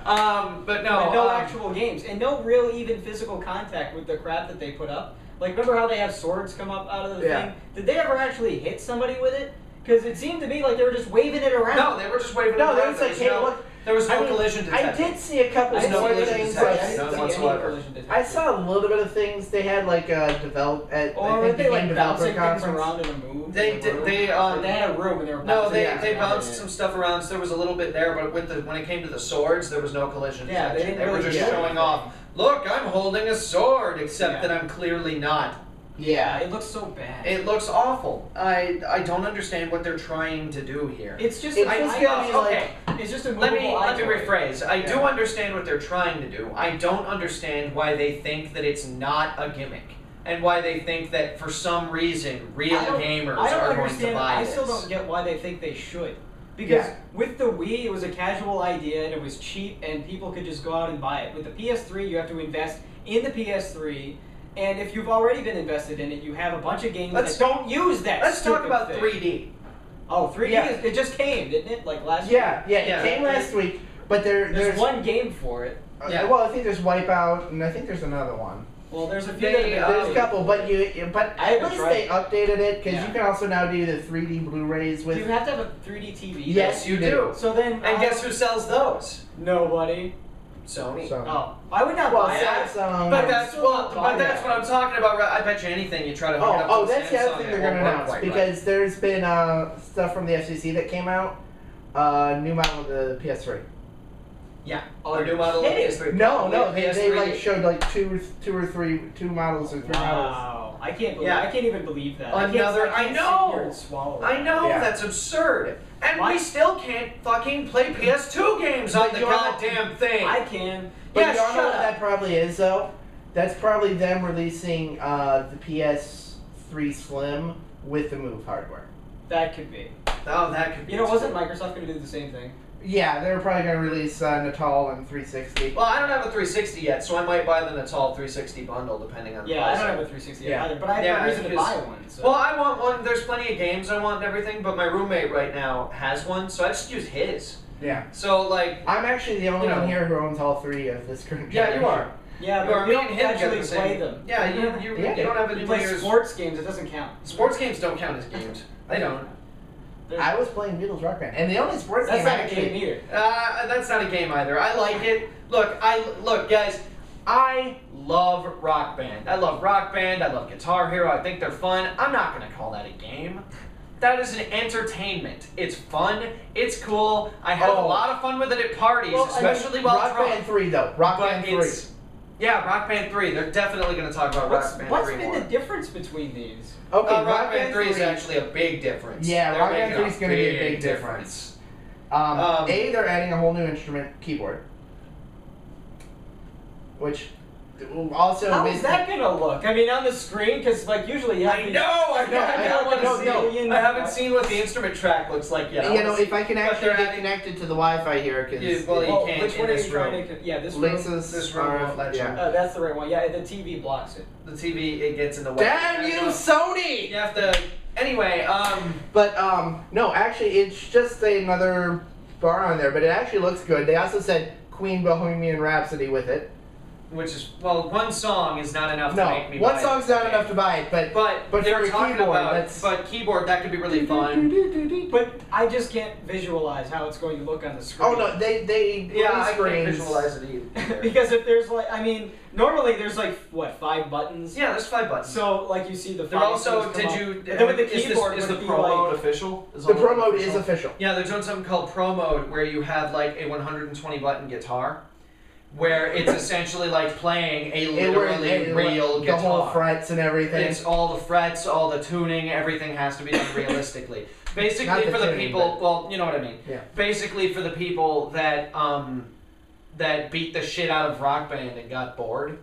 But no. With no actual games and no real even physical contact with the crap that they put up. Like, remember how they have swords come up out of the Yeah. thing? Did they ever actually hit somebody with it? Because it seemed to me like they were just waving it around. No, they were just waving. No, it they around. was like, hey, look. There was no I mean, collision I detected. did see a couple I There's of no didn't see collision any- things. detected. I didn't None see any whatsoever. collision detected. I saw a little bit of things they had, like, developed at, Or I were think, they the like Game Developer bouncing things Conference. around in a move? They in a did- room? they, They had a room and they were No, bouncing they things they around bounced in it. some stuff around, so there was a little bit there, but when it came to the swords, there was no collision Yeah, they detection. didn't were really just do showing anything. off. Look, I'm holding a sword, except Yeah. that I'm clearly not. Yeah, it looks so bad. It looks awful. I don't understand what they're trying to do here. It's just It's I just I- gonna be okay. It's just a Let me movable eye toy. rephrase. I do Yeah. understand what they're trying to do. I don't understand why they think that it's not a gimmick, and why they think that for some reason real gamers I don't are going to understand. buy I this. still don't get why they think they should. Because Yeah. with the Wii, it was a casual idea and it was cheap and people could just go out and buy it. With the PS3, you have to invest in the PS3, and if you've already been invested in it, you have a bunch of games Let's- that don't use that. Let's talk stupid about thing. 3D. Oh, 3D. Yeah. It just came, didn't it? Like last Yeah, year. it came last week, but There's one game for it. Yeah. Well, I think there's Wipeout, and I think there's another one. Well, there's a few. They, that have been There's a updated. couple, but I at haven't least tried they it. updated it because Yeah. you can also now do the 3D Blu-rays Do with. you have to have a 3D TV? Yes, you do. do. So then, And guess who sells those? Nobody. Sony. So, Oh, I would not well, buy that. Samsung. But that's still well, not but buying that's that. what I'm talking about. I bet you anything you try to hook it up Oh, to that's the Samsung, other thing it they're gonna won't work announce quite because there's been stuff from the FCC that came out. New model of the PS3. right. Yeah. Oh, Or new model of kidding. PS3. No, they PS3. like showed like two models or three models. Wow, I can't believe. Yeah. I can't even believe that. Another- I I can't know. Sit here and swallow I that. know, Yeah. that's absurd. And Why- we still can't fucking play PS2 games on But the you all- goddamn thing. I can. But Yeah, you all know shut what up. that probably is though? That's probably them releasing the PS3 Slim with the Move hardware. That could be. Oh, that could be. You know, wasn't Microsoft going to do the same thing? Yeah, they're probably going to release Natal and 360. Well, I don't have a 360 yet, so I might buy the Natal 360 bundle depending on. Yeah, I don't have a 360 yet either, but I have no reason to buy one. So. Well, I want one. There's plenty of games I want and everything, but my roommate right now has one, so I just use his. Yeah. So like. I'm actually the only one here who owns all 3 of this current Yeah, generation. you are. Yeah, but me you and don't him actually get the play same. them. Yeah, you don't have any You play players. sports games, it doesn't count. Sports games don't count as games. They don't. I was playing Beatles Rock Band, and the only sports That's game not I a actually... game either. That's not a game either. I like it. Look, guys. I love Rock Band. I love Rock Band. I love Guitar Hero. I think they're fun. I'm not gonna call that a game. That is an entertainment. It's fun. It's cool. I have a lot of fun with it at parties, especially while Rock drunk. Band 3, though. Rock Band 3. Yeah, Rock Band 3. They're definitely going to talk about Rock Band 3 What's been more. the difference between these? Okay, Rock Band 3 is actually a big difference. Yeah, They're Rock Band making 3 is going to be a big difference. They're adding a whole new instrument, keyboard. Which also... How is that going to look? I mean, on the screen? Because, like, usually you have I haven't seen what the instrument track looks like yet. You know, if I can actually get connected to the Wi-Fi here, because... you can't which in one are this you room. trying to... Yeah, this room. This room won't let you. That's the right one. Yeah, the TV blocks it. The TV, it gets in the way. Damn you, Sony! You have to... Anyway, But, no, actually, it's just another bar on there, but it actually looks good. They also said Queen Bohemian Rhapsody with it. which is, well, one song is not enough to make me buy it. one song's not enough to buy it, but they were for talking keyboard, about, but keyboard, that could be really fun. But I just can't visualize how it's going to look on the screen. Oh no, they I can't screens. visualize it either. Because if there's like, I mean, normally there's like, what, 5 buttons? Yeah, there's 5 buttons. So, like, you see the 5 They're also, buttons come up. and then with the keyboard, is the would it be Pro like, Mode official? The Pro Mode is official. Yeah, they're doing something called Pro Mode where you have like a 120 button guitar. Where it's essentially like playing a literally real guitar. The whole frets and everything. It's all the frets, all the tuning, everything has to be done realistically. Basically for the people, well, you know what I mean. Yeah. Basically for the people that that beat the shit out of Rock Band and got bored.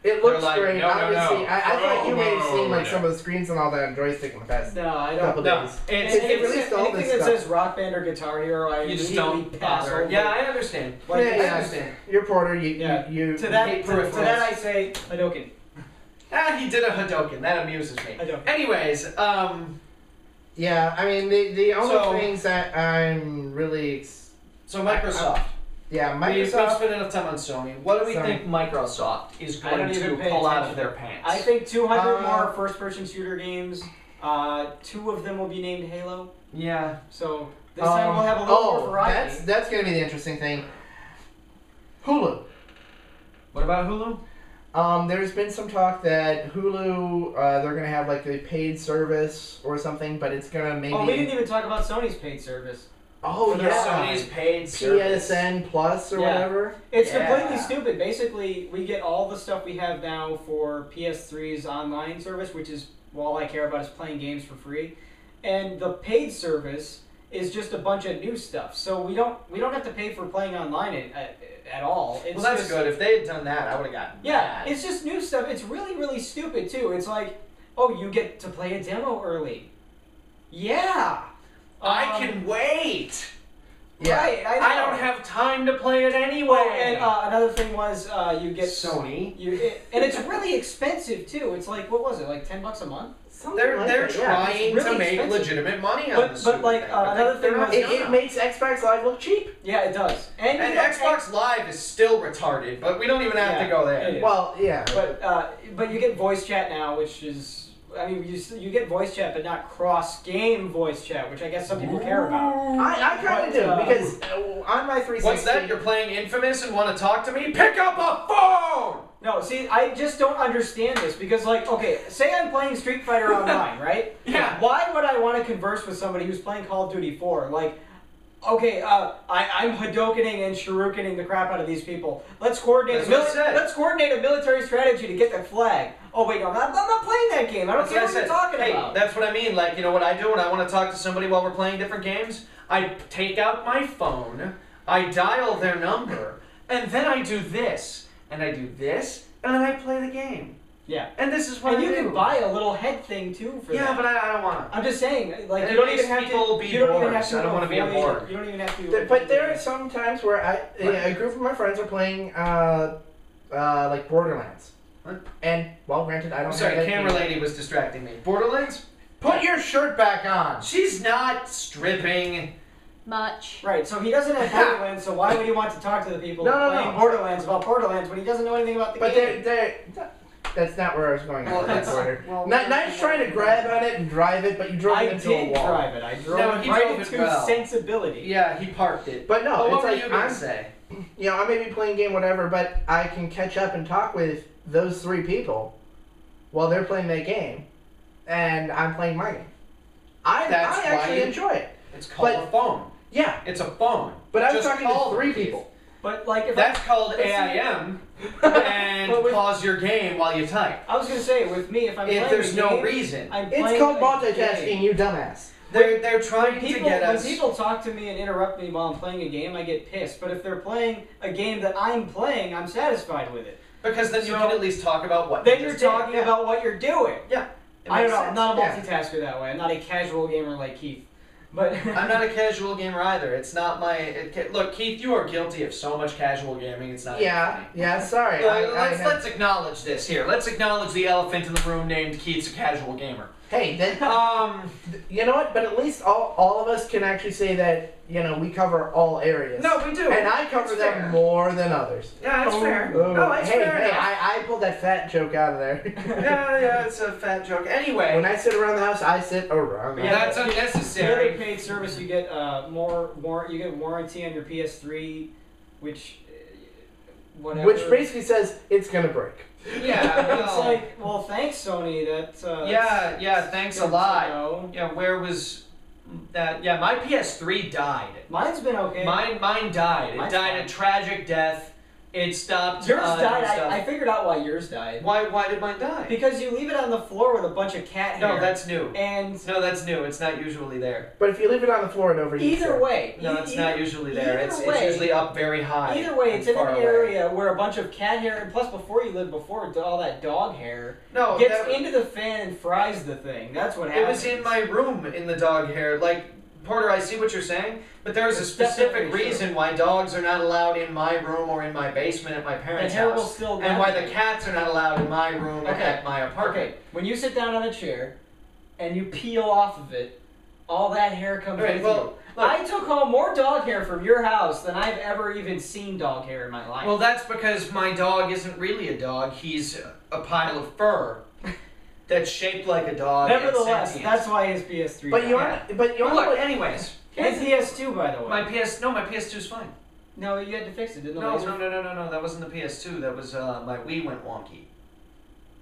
It looks like, great. no, Obviously, no. I thought you may have seen like some of the screens and all that on joystick in the past No, I couple don't. days. Anything that says Rock Band or Guitar Hero, I You just immediately don't pass bother. over. Yeah, I understand. Like, Yeah, I yeah. understand. You're Porter. You To that I say Hadouken. He did a Hadouken. That amuses me. Hadouken. Anyways, Yeah, I mean the only things that I'm really so Microsoft. We've Microsoft. spent enough time on Sony. What do we think Microsoft is I don't going to even pay pull out attention. of their pants? I think 200 more first-person shooter games. 2 of them will be named Halo. Yeah. So this time we'll have a little more variety. That's going to be the interesting thing. Hulu. What about Hulu? There's been some talk that Hulu, they're going to have like a paid service or something, but it's going to maybe... Oh, we didn't even talk about Sony's paid service. Oh, yeah. Sony's paid service. PSN Plus or whatever. It's completely stupid. Basically, we get all the stuff we have now for PS3's online service, which is all I care about is playing games for free. And the paid service is just a bunch of new stuff. So we don't have to pay for playing online at all. It's Well, that's just, good. If they had done that, I would have gotten Yeah, it's just new stuff. It's really, really stupid, too. It's like, oh, you get to play a demo early. Yeah! I can wait! Yeah. Right, I don't have time to play it anyway! Oh, and another thing was you get... Sony. And it's really expensive, too. It's like, what was it, like $10 a month? They're trying to make legitimate money on this. But like, another thing was... It makes Xbox Live look cheap. Yeah, it does. And Xbox Live is still retarded, but we don't even have to go there. Well, yeah. But you get voice chat now, which is... I mean, you get voice chat, but not cross-game voice chat, which I guess some people care about. I kind of do, because on my 360... What's that? You're playing Infamous and want to talk to me? Pick up a phone! No, see, I just don't understand this, because, like, okay, say I'm playing Street Fighter Online, right? Yeah. Why would I want to converse with somebody who's playing Call of Duty 4? Like, okay, I'm Hadoukening and Shurikening the crap out of these people. Let's coordinate a military strategy to get that flag. Oh, wait, no, I'm not playing that game. I don't care what you're talking about. That's what I mean. Like, you know what I do when I want to talk to somebody while we're playing different games? I take out my phone, I dial their number, and then I do this, and I do this, and then I play the game. Yeah. And this is what And I you do. can buy a little head thing too for that. Yeah, but I don't want to. I'm just saying, like, And you it don't makes even have people to. be You don't even bored. have to. I don't wanna be a avoid- bored. You don't even have to. But there are some times where a group of my friends are playing like Borderlands. What? And well, granted, I don't. I'm sorry, have that camera game. lady was distracting me. Borderlands? Put your shirt back on. She's not stripping. Much. Right, so he doesn't have Borderlands, so why would he want to talk to the people No, no, playing no. Borderlands about Borderlands when he doesn't know anything about the But game? that's not where I was going. Well, that's- well, Nice trying to grab on it and drive it, but you drove I it into a did wall. drive it. I drove No, it he right drove it into well. sensibility. Yeah, he parked it. But no, But what it's were like you going I'm, to say? you know, I may be playing a game, whatever, but I can catch up and talk with those three people while they're playing their game, and I'm playing my game. I That's why actually you- enjoy it. It's called But- a phone. Yeah, It's a phone. but I was Just talking call to three them, Keith. people. But like, if That's called But see- AIM and But with- pause your game while you type. I was gonna say with me, if I'm If playing there's a no game, reason. I'm It's playing called a multitasking, game. you dumbass. They're trying to get When us. people talk to me and interrupt me while I'm playing a game, I get pissed. But if they're playing a game that I'm playing, I'm satisfied with it. Because then you So- can at least talk about what Then you you're just did. talking Yeah. about what you're doing. Yeah. It I don't makes know. I'm sense. not a Yeah. multitasker that way. I'm not a casual gamer like Keith. But I'm not a casual gamer either. It's not my. Look, Keith, you are guilty of so much casual gaming. It's not. even Yeah, funny. yeah, sorry. Let's acknowledge this here. Let's acknowledge the elephant in the room named Keith's a casual gamer. Hey, then, Um, you know what? But at least all of us can actually say that, you know, we cover all areas. no, we do. And I cover It's them fair. more than others. Yeah, it's fair. Oh, No, it's hey, fair hey, enough. I pulled that fat joke out of there. Yeah, it's a fat joke. Anyway, When I sit around the house, I sit around the Yeah, house. that's the other unnecessary. paid service, you get you get warranty on your PS3, which whatever. Which basically says it's gonna break. Yeah, it's well, like, well, thanks Sony. That yeah. Thanks a good to lot. know. Yeah, where was that? Yeah, my PS3 died. Mine's been okay. Mine died. It Mine's died fine. a tragic death. It stopped. Yours doing died. stuff. I figured out why yours died. Why did mine die? Because you leave it on the floor with a bunch of cat hair. No, that's new. And No, that's new. It's not usually there. But if you leave it on the floor, it overheats. either it. way, No, it's not usually there. either It's way- usually up very high. Either way, it's and in an far away. area where a bunch of cat hair, and plus before you lived before, all that dog hair No, gets that, into the fan and fries the thing. That's what it happens. was in my room in the dog hair. Like, Porter, I see what you're saying, but there's a It's specific definitely true. reason why dogs are not allowed in my room or in my basement at my The parents' hair will house. still And why the navigate. cats are not allowed in my room Okay. at my apartment. Okay, when you sit down on a chair and you peel off of it, all that hair comes Right, with well, you. look. I took home more dog hair from your house than I've ever even seen dog hair in my life. Well, that's because my dog isn't really a dog. He's a pile of fur that's shaped like a dog. and nevertheless, sentient. that's why his PS3. But you died. are. But you Well, are. look, anyways. And PS2, by the way. My PS2's fine. No, you had to fix it, didn't No, the laser? no. That wasn't the PS2. That was my Wii went wonky.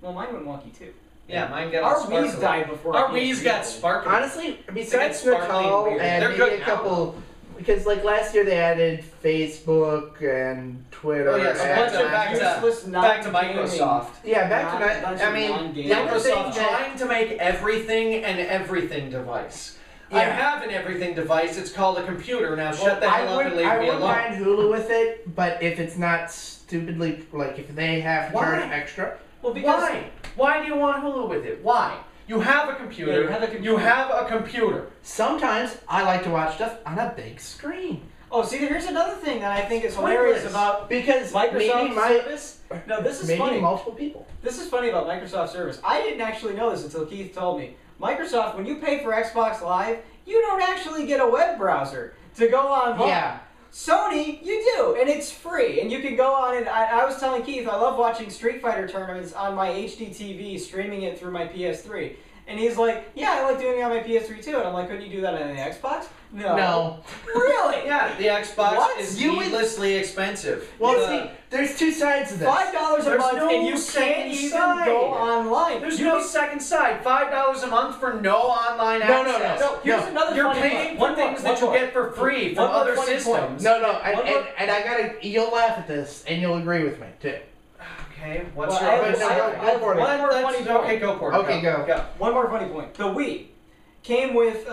Well, mine went wonky too. Yeah, mine got Our all sparkly. Wii's died before Our our Wii's PS3 got did. sparkly. Honestly, besides sparkly and Nicole weird. and They're maybe good a now, couple, because like last year they added Facebook and Twitter. Oh, yes, and, back to- back to- useless Back to non-gaming. Microsoft. yeah, back to Not- that. bunch I of mean, non-gaming. the other thing Microsoft that trying to make everything an everything device. I Yeah. have an everything device. It's called a computer. Now shut the I hell up and leave me wouldn't alone. mind Hulu with it, but if it's not stupidly like if they have to charge Why? extra, Well, because Why? Why do you want Hulu with it? Why? You have a computer. Yeah, you have a computer. You have a computer. sometimes I like to watch stuff on a big screen Oh, see, here's another thing that I think is hilarious Pointless. about because Microsoft maybe my service. No, this is maybe funny. multiple people. This is funny about Microsoft service. I didn't actually know this until Keith told me. Microsoft, when you pay for Xbox Live, you don't actually get a web browser to go on. Yeah. Sony, you do, and it's free, and you can go on and I was telling Keith, I love watching Street Fighter tournaments on my HD TV, streaming it through my PS3. And he's like, yeah, I like doing it on my PS3 too. And I'm like, couldn't you do that on the Xbox? No. No. Really? Yeah, the Xbox What? is You would- needlessly expensive. Well, The- see, there's two sides to this. $5 a There's month, no and you second can't even side. go online. There's You no can- second side. $5 a month for no online No, no, no. access. So here's No. another You're funny paying point. for One more, things one that you more. get for free from One more other funny point. systems. No, One more- and I gotta. You'll laugh at this, and you'll agree with me too. Okay, what's Well, your I other have- no, I side? have- I have Go for it. one more Let's- funny point. Okay, go for it. Okay, go. One more funny point. The Wii came with,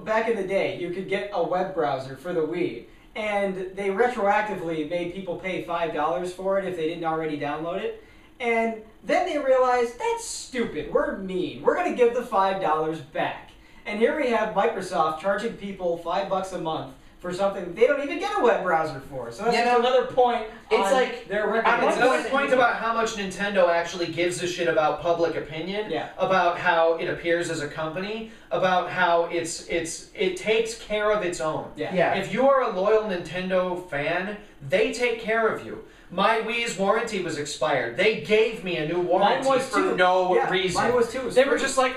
back in the day, you could get a web browser for the Wii. And they retroactively made people pay $5 for it if they didn't already download it. And then they realized, that's stupid. We're mean. We're going to give the $5 back. And here we have Microsoft charging people $5 a month for something they don't even get a web browser for. So that's just another point. It's on like their It's record. another point about how much Nintendo actually gives a shit about public opinion, about how it appears as a company, about how it takes care of its own. Yeah. If you are a loyal Nintendo fan, they take care of you. My Wii's warranty was expired. They gave me a new warranty for no reason. Mine was too. They were just like,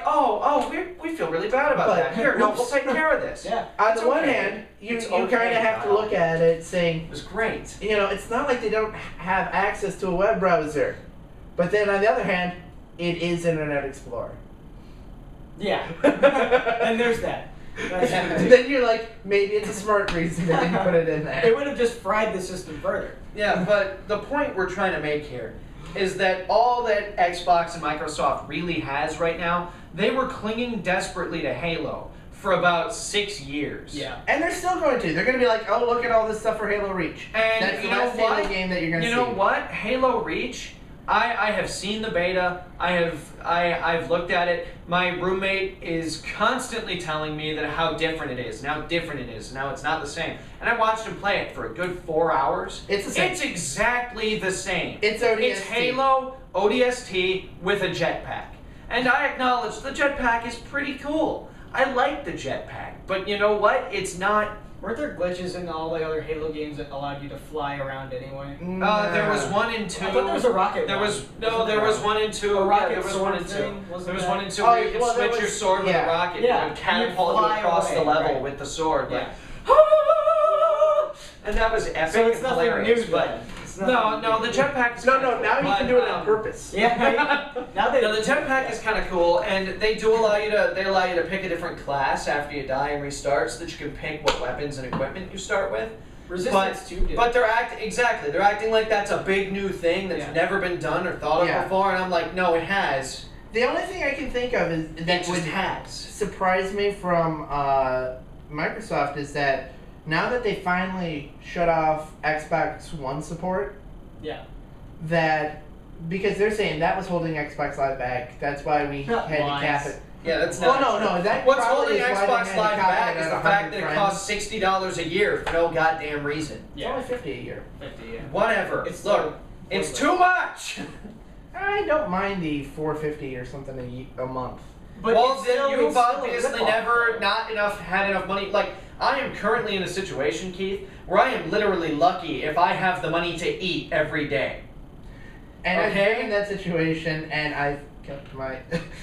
we feel really bad about that. Here, no, we'll take care of this. Yeah. On the one hand, you kind of have to look at it saying, it was great. You know, it's not like they don't have access to a web browser. But then on the other hand, it is Internet Explorer. Yeah. And there's that. Then you're like, maybe it's a smart reason they didn't put it in there. It would have just fried the system further. Yeah, but the point we're trying to make here is that all that Xbox and Microsoft really has right now, they were clinging desperately to Halo for about 6 years. Yeah. And they're still going to. They're going to be like, oh, look at all this stuff for Halo Reach. And that's you the know last what? Halo game that you're going to see. You know what? Halo Reach, I have seen the beta. I've looked at it. My roommate is constantly telling me that how different it is, and how different it is, and how it's not the same. And I watched him play it for a good 4 hours. It's the same. It's exactly the same. It's ODST. It's Halo ODST with a jetpack. And I acknowledge the jetpack is pretty cool. I like the jetpack, but you know what? It's not. Weren't there glitches in all the other Halo games that allowed you to fly around anyway? There was 1 and 2. I thought there was a rocket. There one. was there was 1 and 2. A rocket there was sword 1 and 2. thing, There wasn't was that? 1 and 2 Oh, where you could well, switch your sword with a rocket. Yeah. It would catapult you fly across the away, level right. with the sword. Yeah. Like, and that was epic So it's and nothing hilarious. new But then. It's no, nothing no, new. the jetpack is No, kinda no, now cool, you can but, do it on purpose. Yeah. Now they. No, the jetpack is kind of cool, and they allow you to pick a different class after you die and restart, so that you can pick what weapons and equipment you start with. Resistance too. But they're acting like that's a big new thing that's never been done or thought of before, and I'm like, no, it has. The only thing I can think of is that It would just has. surprise me from Microsoft is that now that they finally shut off Xbox One support, that because they're saying that was holding Xbox Live back, that's why we had to cap it. Yeah, that's Well, not. no, that What's probably holding is why they Xbox had to Live cap back it is at the 100 fact that it frames. costs $60 a year for no goddamn reason. It's only $50 a year. 50. Yeah. Whatever. It's Look, it's too much. I don't mind the $450 or something a month. But Well, it's then still, you've it's still a obviously ripoff, never though. had enough money. Like, I am currently in a situation, Keith, where I am literally lucky if I have the money to eat every day. And I've Okay. been in that situation, and I've kept my.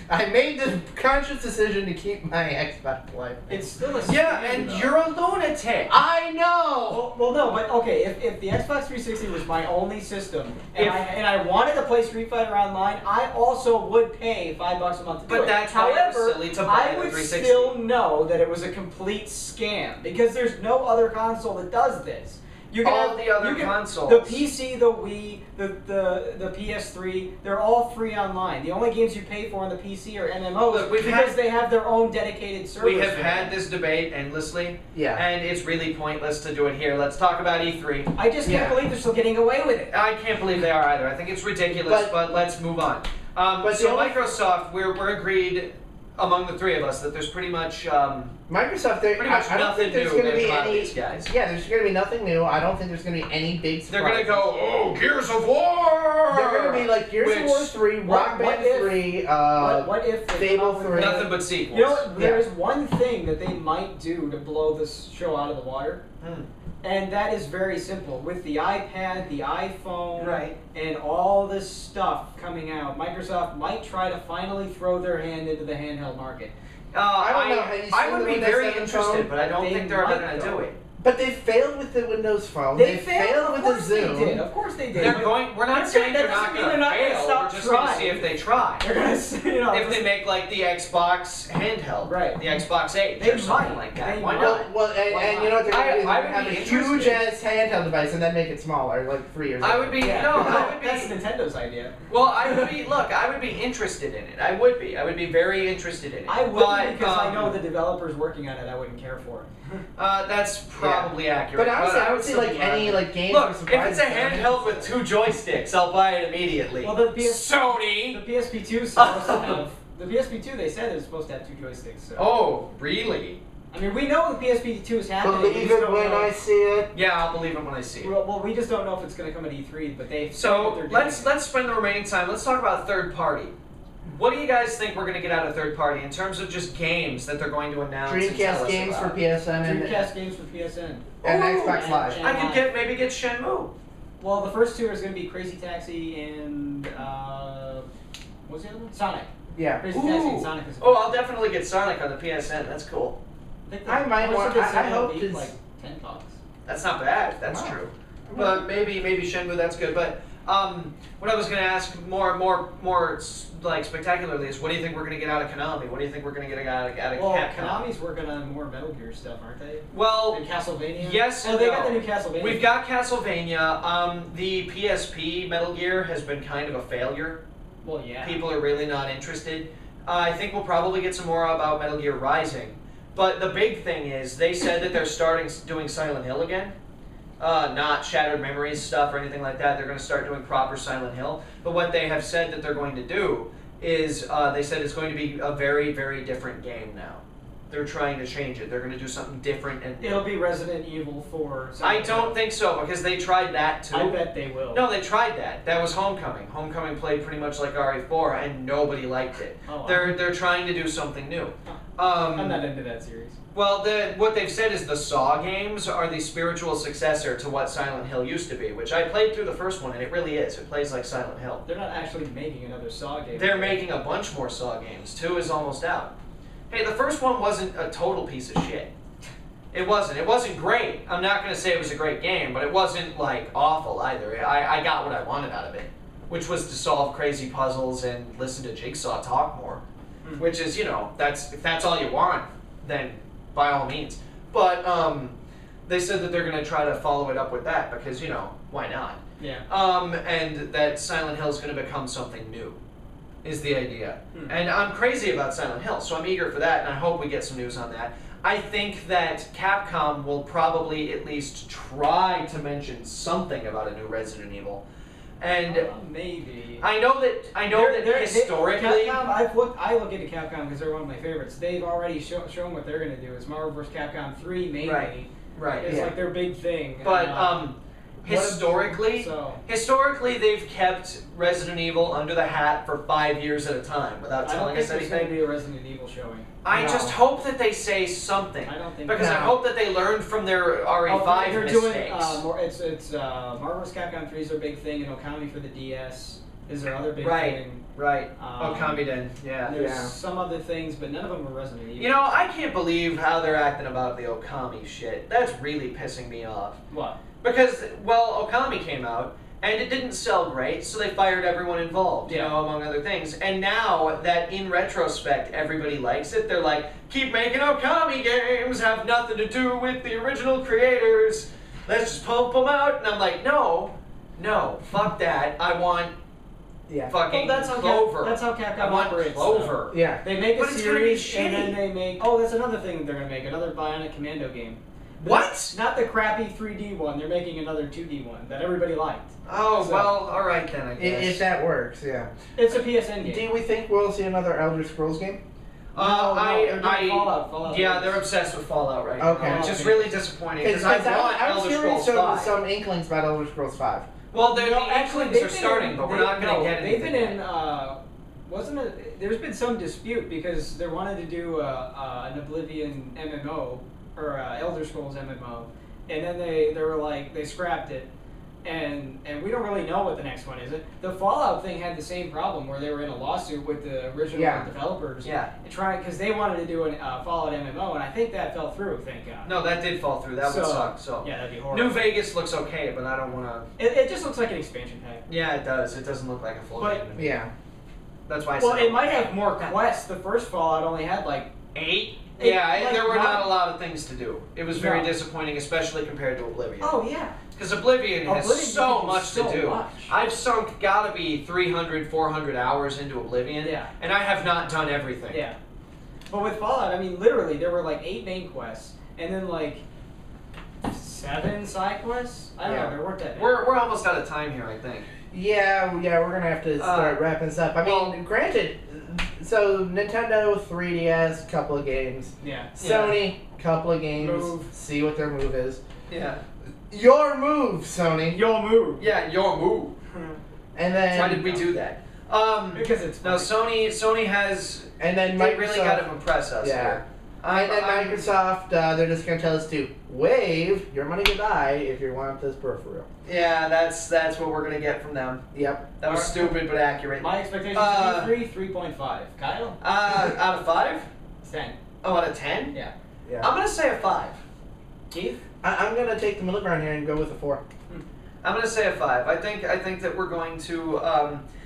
I made the conscious decision to keep my Xbox Live. It's still a Yeah, scam, and though. you're a lunatic. I know. Well, no, but okay. If the Xbox 360 was my only system, and If- I wanted to play Street Fighter Online, I also would pay $5 a month to do But it. that's why it was However, silly to buy I the would 360. still know that it was a complete scam because there's no other console that does this. You can All have the other you can- consoles. The PC, the Wii, the PS3, they're all free online. The only games you pay for on the PC are MMOs Look, we've because had- they have their own dedicated servers. We have for had them. this debate endlessly, Yeah. and it's really pointless to do it here. Let's talk about E3. I just can't Yeah. believe they're still getting away with it. I can't believe they are either. I think it's ridiculous, but let's move on. but So the only- Microsoft, we're agreed among the three of us that there's pretty much Microsoft, Pretty much I don't nothing think there's new going to be about any. these guys. Yeah, there's going to be nothing new. I don't think there's going to be any big they're surprises. gonna go, oh, Gears of War. They're going to be like Gears of Which- War 3, Rock what Band if- 3, what if they Fable come out with 3. nothing but sequels. You know what? There Yeah. is one thing that they might do to blow this show out of the water, and that is very simple. With the iPad, the iPhone, Right. and all this stuff coming out, Microsoft might try to finally throw their hand into the handheld market. I don't know. Have you I seen would the be Windows very 7 interested, phone? but I don't They think they're ever might, gonna though. do it. But they failed with the Windows Phone. They failed with of the course Zoom. They did. Of course they did. They're but going. We're not that saying they're doesn't not mean gonna they're not gonna fail. stop We're just gonna see trying. if they try. They're gonna, If they make like the Xbox handheld, Right. The Xbox 8 They or something might. like that. They Why might. not? Well, and you know what they're going to do? They're I going to would have be a huge interested. ass handheld device and then make it smaller, like 3 years I ago. would be yeah. no. I would be. That's Nintendo's idea. Well, I would be. Look, I would be interested in it. I would be. I would be very interested in it. I would But, because I know the developers working on it. I wouldn't care for it. That's probably accurate. But honestly, I would say still like be any glad. like game. Look, if it's a handheld with 2 joysticks, I'll buy it immediately. Well, the Sony. PSP2 is supposed to have the PSP2. They said it was supposed to have 2 joysticks. So. Oh, really? I mean, we know the PSP2 is happening. Believe it when I see it. Yeah, I'll believe it when I see it. Well, we just don't know if it's going to come at E3, but they. So let's spend the remaining time. Let's talk about third party. What do you guys think we're going to get out of third party in terms of just games that they're going to announce? Dreamcast games for PSN Dreamcast games for PSN and Ooh, Xbox Live. and I could maybe get Shenmue. Well, the first 2 is going to be Crazy Taxi and what's the other one? Sonic. Yeah. Crazy Taxi and Sonic is. Oh, I'll definitely get Sonic on the PSN. That's cool. I might want. I hope it's like $10. That's not bad. That's Wow. true. But maybe Shenmue. That's good. But what I was going to ask more like spectacularly is, what do you think we're going to get out of Konami? What do you think we're going to get out of Capcom? Well, Konami's working on more Metal Gear stuff, aren't they? Well, And Castlevania. yes Oh, and they no. got the new Castlevania. We've got Castlevania. The PSP Metal Gear has been kind of a failure. Well, yeah. People are really not interested. I think we'll probably get some more about Metal Gear Rising. But the big thing is, they said that they're starting doing Silent Hill again. Not Shattered Memories stuff or anything like that. They're going to start doing proper Silent Hill. But what they have said that they're going to do is, they said it's going to be a very, very different game now. They're trying to change it. They're going to do something different. And It'll be Resident Evil 4. I don't think so, because they tried that too. I bet they will. No, they tried that. That was Homecoming. Homecoming played pretty much like RE4, and nobody liked it. Oh, They're trying to do something new. I'm not into that series. Well, what they've said is the Saw games are the spiritual successor to what Silent Hill used to be, which I played through the first one, and it really is. It plays like Silent Hill. They're not actually making another Saw game. They're making a bunch more Saw games. 2 is almost out. Hey, the first one wasn't a total piece of shit. It wasn't. It wasn't great. I'm not going to say it was a great game, but it wasn't, like, awful either. I got what I wanted out of it, which was to solve crazy puzzles and listen to Jigsaw talk more, which is, you know, if that's all you want, then by all means. But they said that they're going to try to follow it up with that because, you know, why not? Yeah. And that Silent Hill is going to become something new, is the idea. And I'm crazy about Silent Hill, so I'm eager for that, and I hope we get some news on that. I think that Capcom will probably at least try to mention something about a new Resident Evil. And maybe. I know that historically, Capcom, I look into Capcom because they're one of my favorites. They've already shown what they're going to do. It's Marvel vs. Capcom 3 mainly. Right. It's like their big thing. But historically, they've kept Resident Evil under the hat for 5 years at a time without telling us I don't think there's going to anything. be a Resident Evil showing. I just hope that they say something. I don't think because I hope that they learned from their RE5 they're mistakes. Doing, it's Marvel vs. Capcom 3 is their big thing, and Okami for the DS is their other big thing. Right. Okami Den. Yeah. There's some other things, but none of them are Resident Evil. You know, I can't believe how they're acting about the Okami shit. That's really pissing me off. What? Because, well, Okami came out, and it didn't sell great, so they fired everyone involved, you know, among other things. And now that, in retrospect, everybody likes it, they're like, keep making Okami games, have nothing to do with the original creators, let's just pump them out. And I'm like, no, fuck that. I want fucking Clover. That's how Capcom I want operates. Clover. Yeah. They make a series, it's and gonna be then they make... Oh, that's another thing that they're going to make, another Bionic Commando game. What? Not the crappy 3D one. They're making another 2D one that everybody liked. Oh, well, alright then, I guess. If that works, yeah. It's a PSN game. Do we think we'll see another Elder Scrolls game? They're doing Fallout. Yeah, they're obsessed with Fallout right now. Okay. Which is really disappointing, because I want Elder Scrolls 5. Some inklings about Elder Scrolls 5. Well, the inklings are starting, but we're not going to get anything. They've been in, there's been some dispute because they wanted to do an Oblivion MMO, or Elder Scrolls MMO, and then they were like, they scrapped it, and we don't really know what the next one is. The Fallout thing had the same problem where they were in a lawsuit with the original developers, because they wanted to do a Fallout MMO, and I think that fell through, thank God. No, that did fall through. That would suck. So yeah, that'd be horrible. New Vegas looks okay, but I don't want to. It just looks like an expansion pack. Yeah, it does. It doesn't look like a full game to me. Yeah. That's why I Well, said it might have more quests. The first Fallout only had like 8. Yeah, like there were not a lot of things to do. It was very disappointing, especially compared to Oblivion. Oh, yeah. Because Oblivion has so much to do. Much. I've sunk, gotta be 300, 400 hours into Oblivion, and I have not done everything. Yeah. But with Fallout, I mean, literally, there were like 8 main quests, and then like 7 side quests. I don't know. There weren't that many. We're almost out of time here, I think. Yeah, we're gonna have to start wrapping this up. I mean, granted, so Nintendo 3DS, couple of games. Yeah. Sony, couple of games. Move. See what their move is. Yeah. Your move, Sony. Your move. Yeah, your move. And then Why did we do that? Because it's no, funny. Sony has. And then they Microsoft really got to impress us. Yeah. Here. And then Microsoft, they're just gonna tell us to waive your money goodbye if you want this peripheral. Yeah, that's what we're gonna get from them. Yep. That was stupid but accurate. My expectations for E3, 3.5. Kyle? Out of 5? 10. Oh, out of 10? Yeah. Yeah. I'm gonna say a 5. Keith? I'm gonna take the middle ground here and go with a 4. I'm gonna say a 5. I think that we're going to.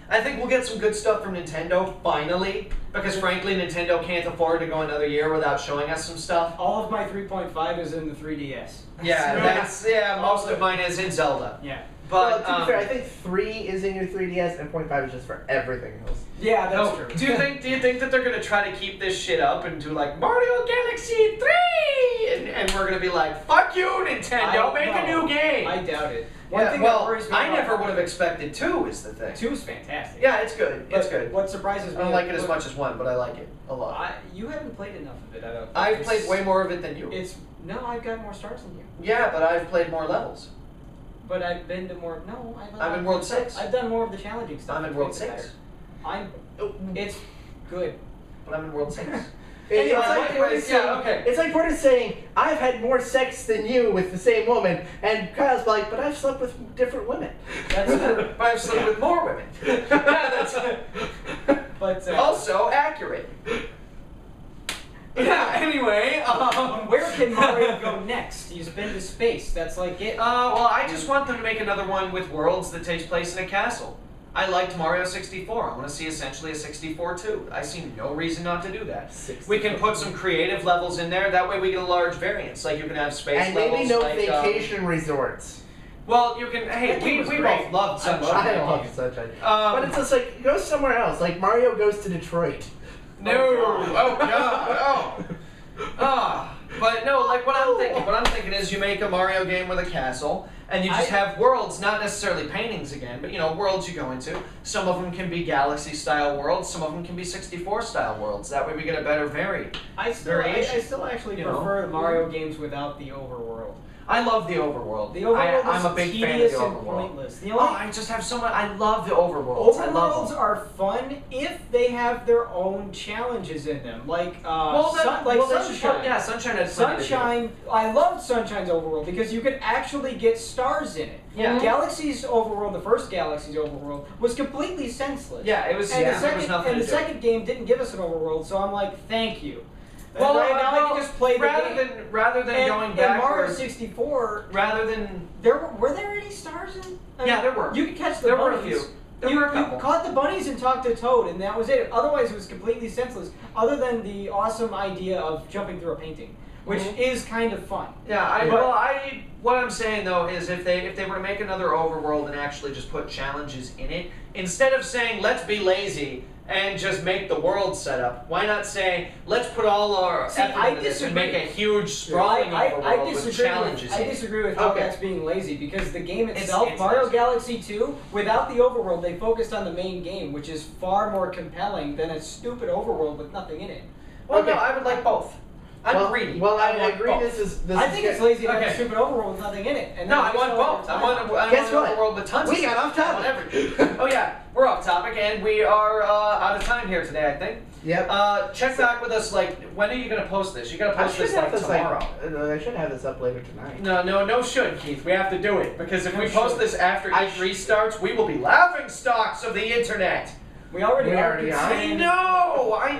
I think we'll get some good stuff from Nintendo finally, because frankly, Nintendo can't afford to go another year without showing us some stuff. All of my 3.5 is in the 3DS. Yeah, most of mine is in Zelda. Yeah. But well, to be fair, I think 3 is in your 3DS and 0.5 is just for everything else. Yeah, that's true. Do you think that they're gonna try to keep this shit up and do like Mario Galaxy 3, and we're gonna be like, fuck you, Nintendo, make a new game? I doubt it. Yeah, thing well, that worries me I about never would have expected 2 is the thing. 2 is fantastic. Yeah, it's good. It's But good. What surprises me? I don't like it as much as 1, but I like it a lot. You haven't played enough of it. I don't think. I've played way more of it than you. No, I've got more stars than you. Yeah, but I've played more levels. But I've been to more. No, I'm in World 6. I've done more of the challenging stuff. I'm in World 6. It's good. But I'm in World 6. It's like Porter's saying, I've had more sex than you with the same woman, and Kyle's like, but I've slept with different women. That's but I've slept with more women. But also accurate. Yeah, anyway, where can Mario go next? He's been to space. That's like it. Well, I just want them to make another one with worlds that takes place in a castle. I liked Mario 64. I want to see essentially a 64 too. I see no reason not to do that. 64. We can put some creative levels in there. That way we get a large variance. Like you can have space and levels. And maybe no like, vacation resorts. Well, you can. Hey, we both loved Sunshine. I love Sunshine. But it's just like, go somewhere else. Like Mario goes to Detroit. No. Oh God. Oh. But no, like what I'm thinking is you make a Mario game with a castle, and you just have worlds, not necessarily paintings again, but worlds you go into. Some of them can be Galaxy-style worlds, some of them can be 64-style worlds. That way we get a better variation. I still actually prefer the Mario games without the overworld. I love the overworld. The overworld I'm a big fan of the overworld. Pointless. I just have so much. I love the overworlds. Overworlds are fun if they have their own challenges in them, like Sunshine. Yeah, Sunshine has Sunshine. I loved Sunshine's overworld because you could actually get stars in it. Yeah. Galaxy's overworld, the first Galaxy's overworld, was completely senseless. Yeah, it was. And there was nothing and to the second game didn't give us an overworld, so I'm like, thank you. Well, now I can just play the game. Rather than going backwards. Mario 64. Rather than were there any stars in? Yeah, there were. You could catch the bunnies. There were a few. There were a couple. You caught the bunnies and talked to Toad, and that was it. Otherwise, it was completely senseless. Other than the awesome idea of jumping through a painting, which is kind of fun. Yeah, what I'm saying though is if they were to make another overworld and actually just put challenges in it, instead of saying let's be lazy and just make the world setup, why not say let's put all our effort into this and make a huge sprawling overworld with challenges? I disagree with how that's being lazy because the game itself, Mario Galaxy 2, without the overworld, they focused on the main game, which is far more compelling than a stupid overworld with nothing in it. Well, no, I would like both. I'm greedy. Well, I agree. Both. I think it's lazy to have a stupid overworld with nothing in it. And no, I want both. I want an overworld with tons of stuff. We got off topic. Oh yeah, we're off topic, and we are out of time here today, I think. Yep. Check back with us. Like, when are you gonna post this? You gotta post this tomorrow. I should have this up later tonight. No, should Keith. We have to do it because if we post this after E3 starts, we will be laughing stocks of the internet. We already are. I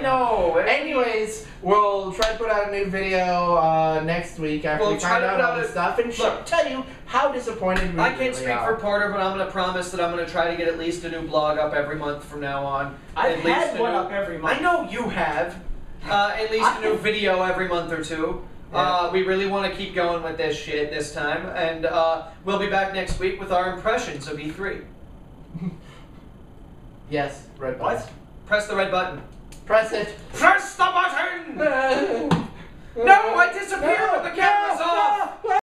know. Anyways, we'll try to put out a new video next week after we find out all this stuff and tell you how disappointed we I can't speak for Porter, but I'm going to promise that I'm going to try to get at least a new blog up every month from now on. I've had one up every month. I know you have. At least a new video every month or two. Yeah. We really want to keep going with this shit this time, and we'll be back next week with our impressions of E3. Yes, red button. What? Press the red button. Press it. Press the button! No, I disappear when the camera's off!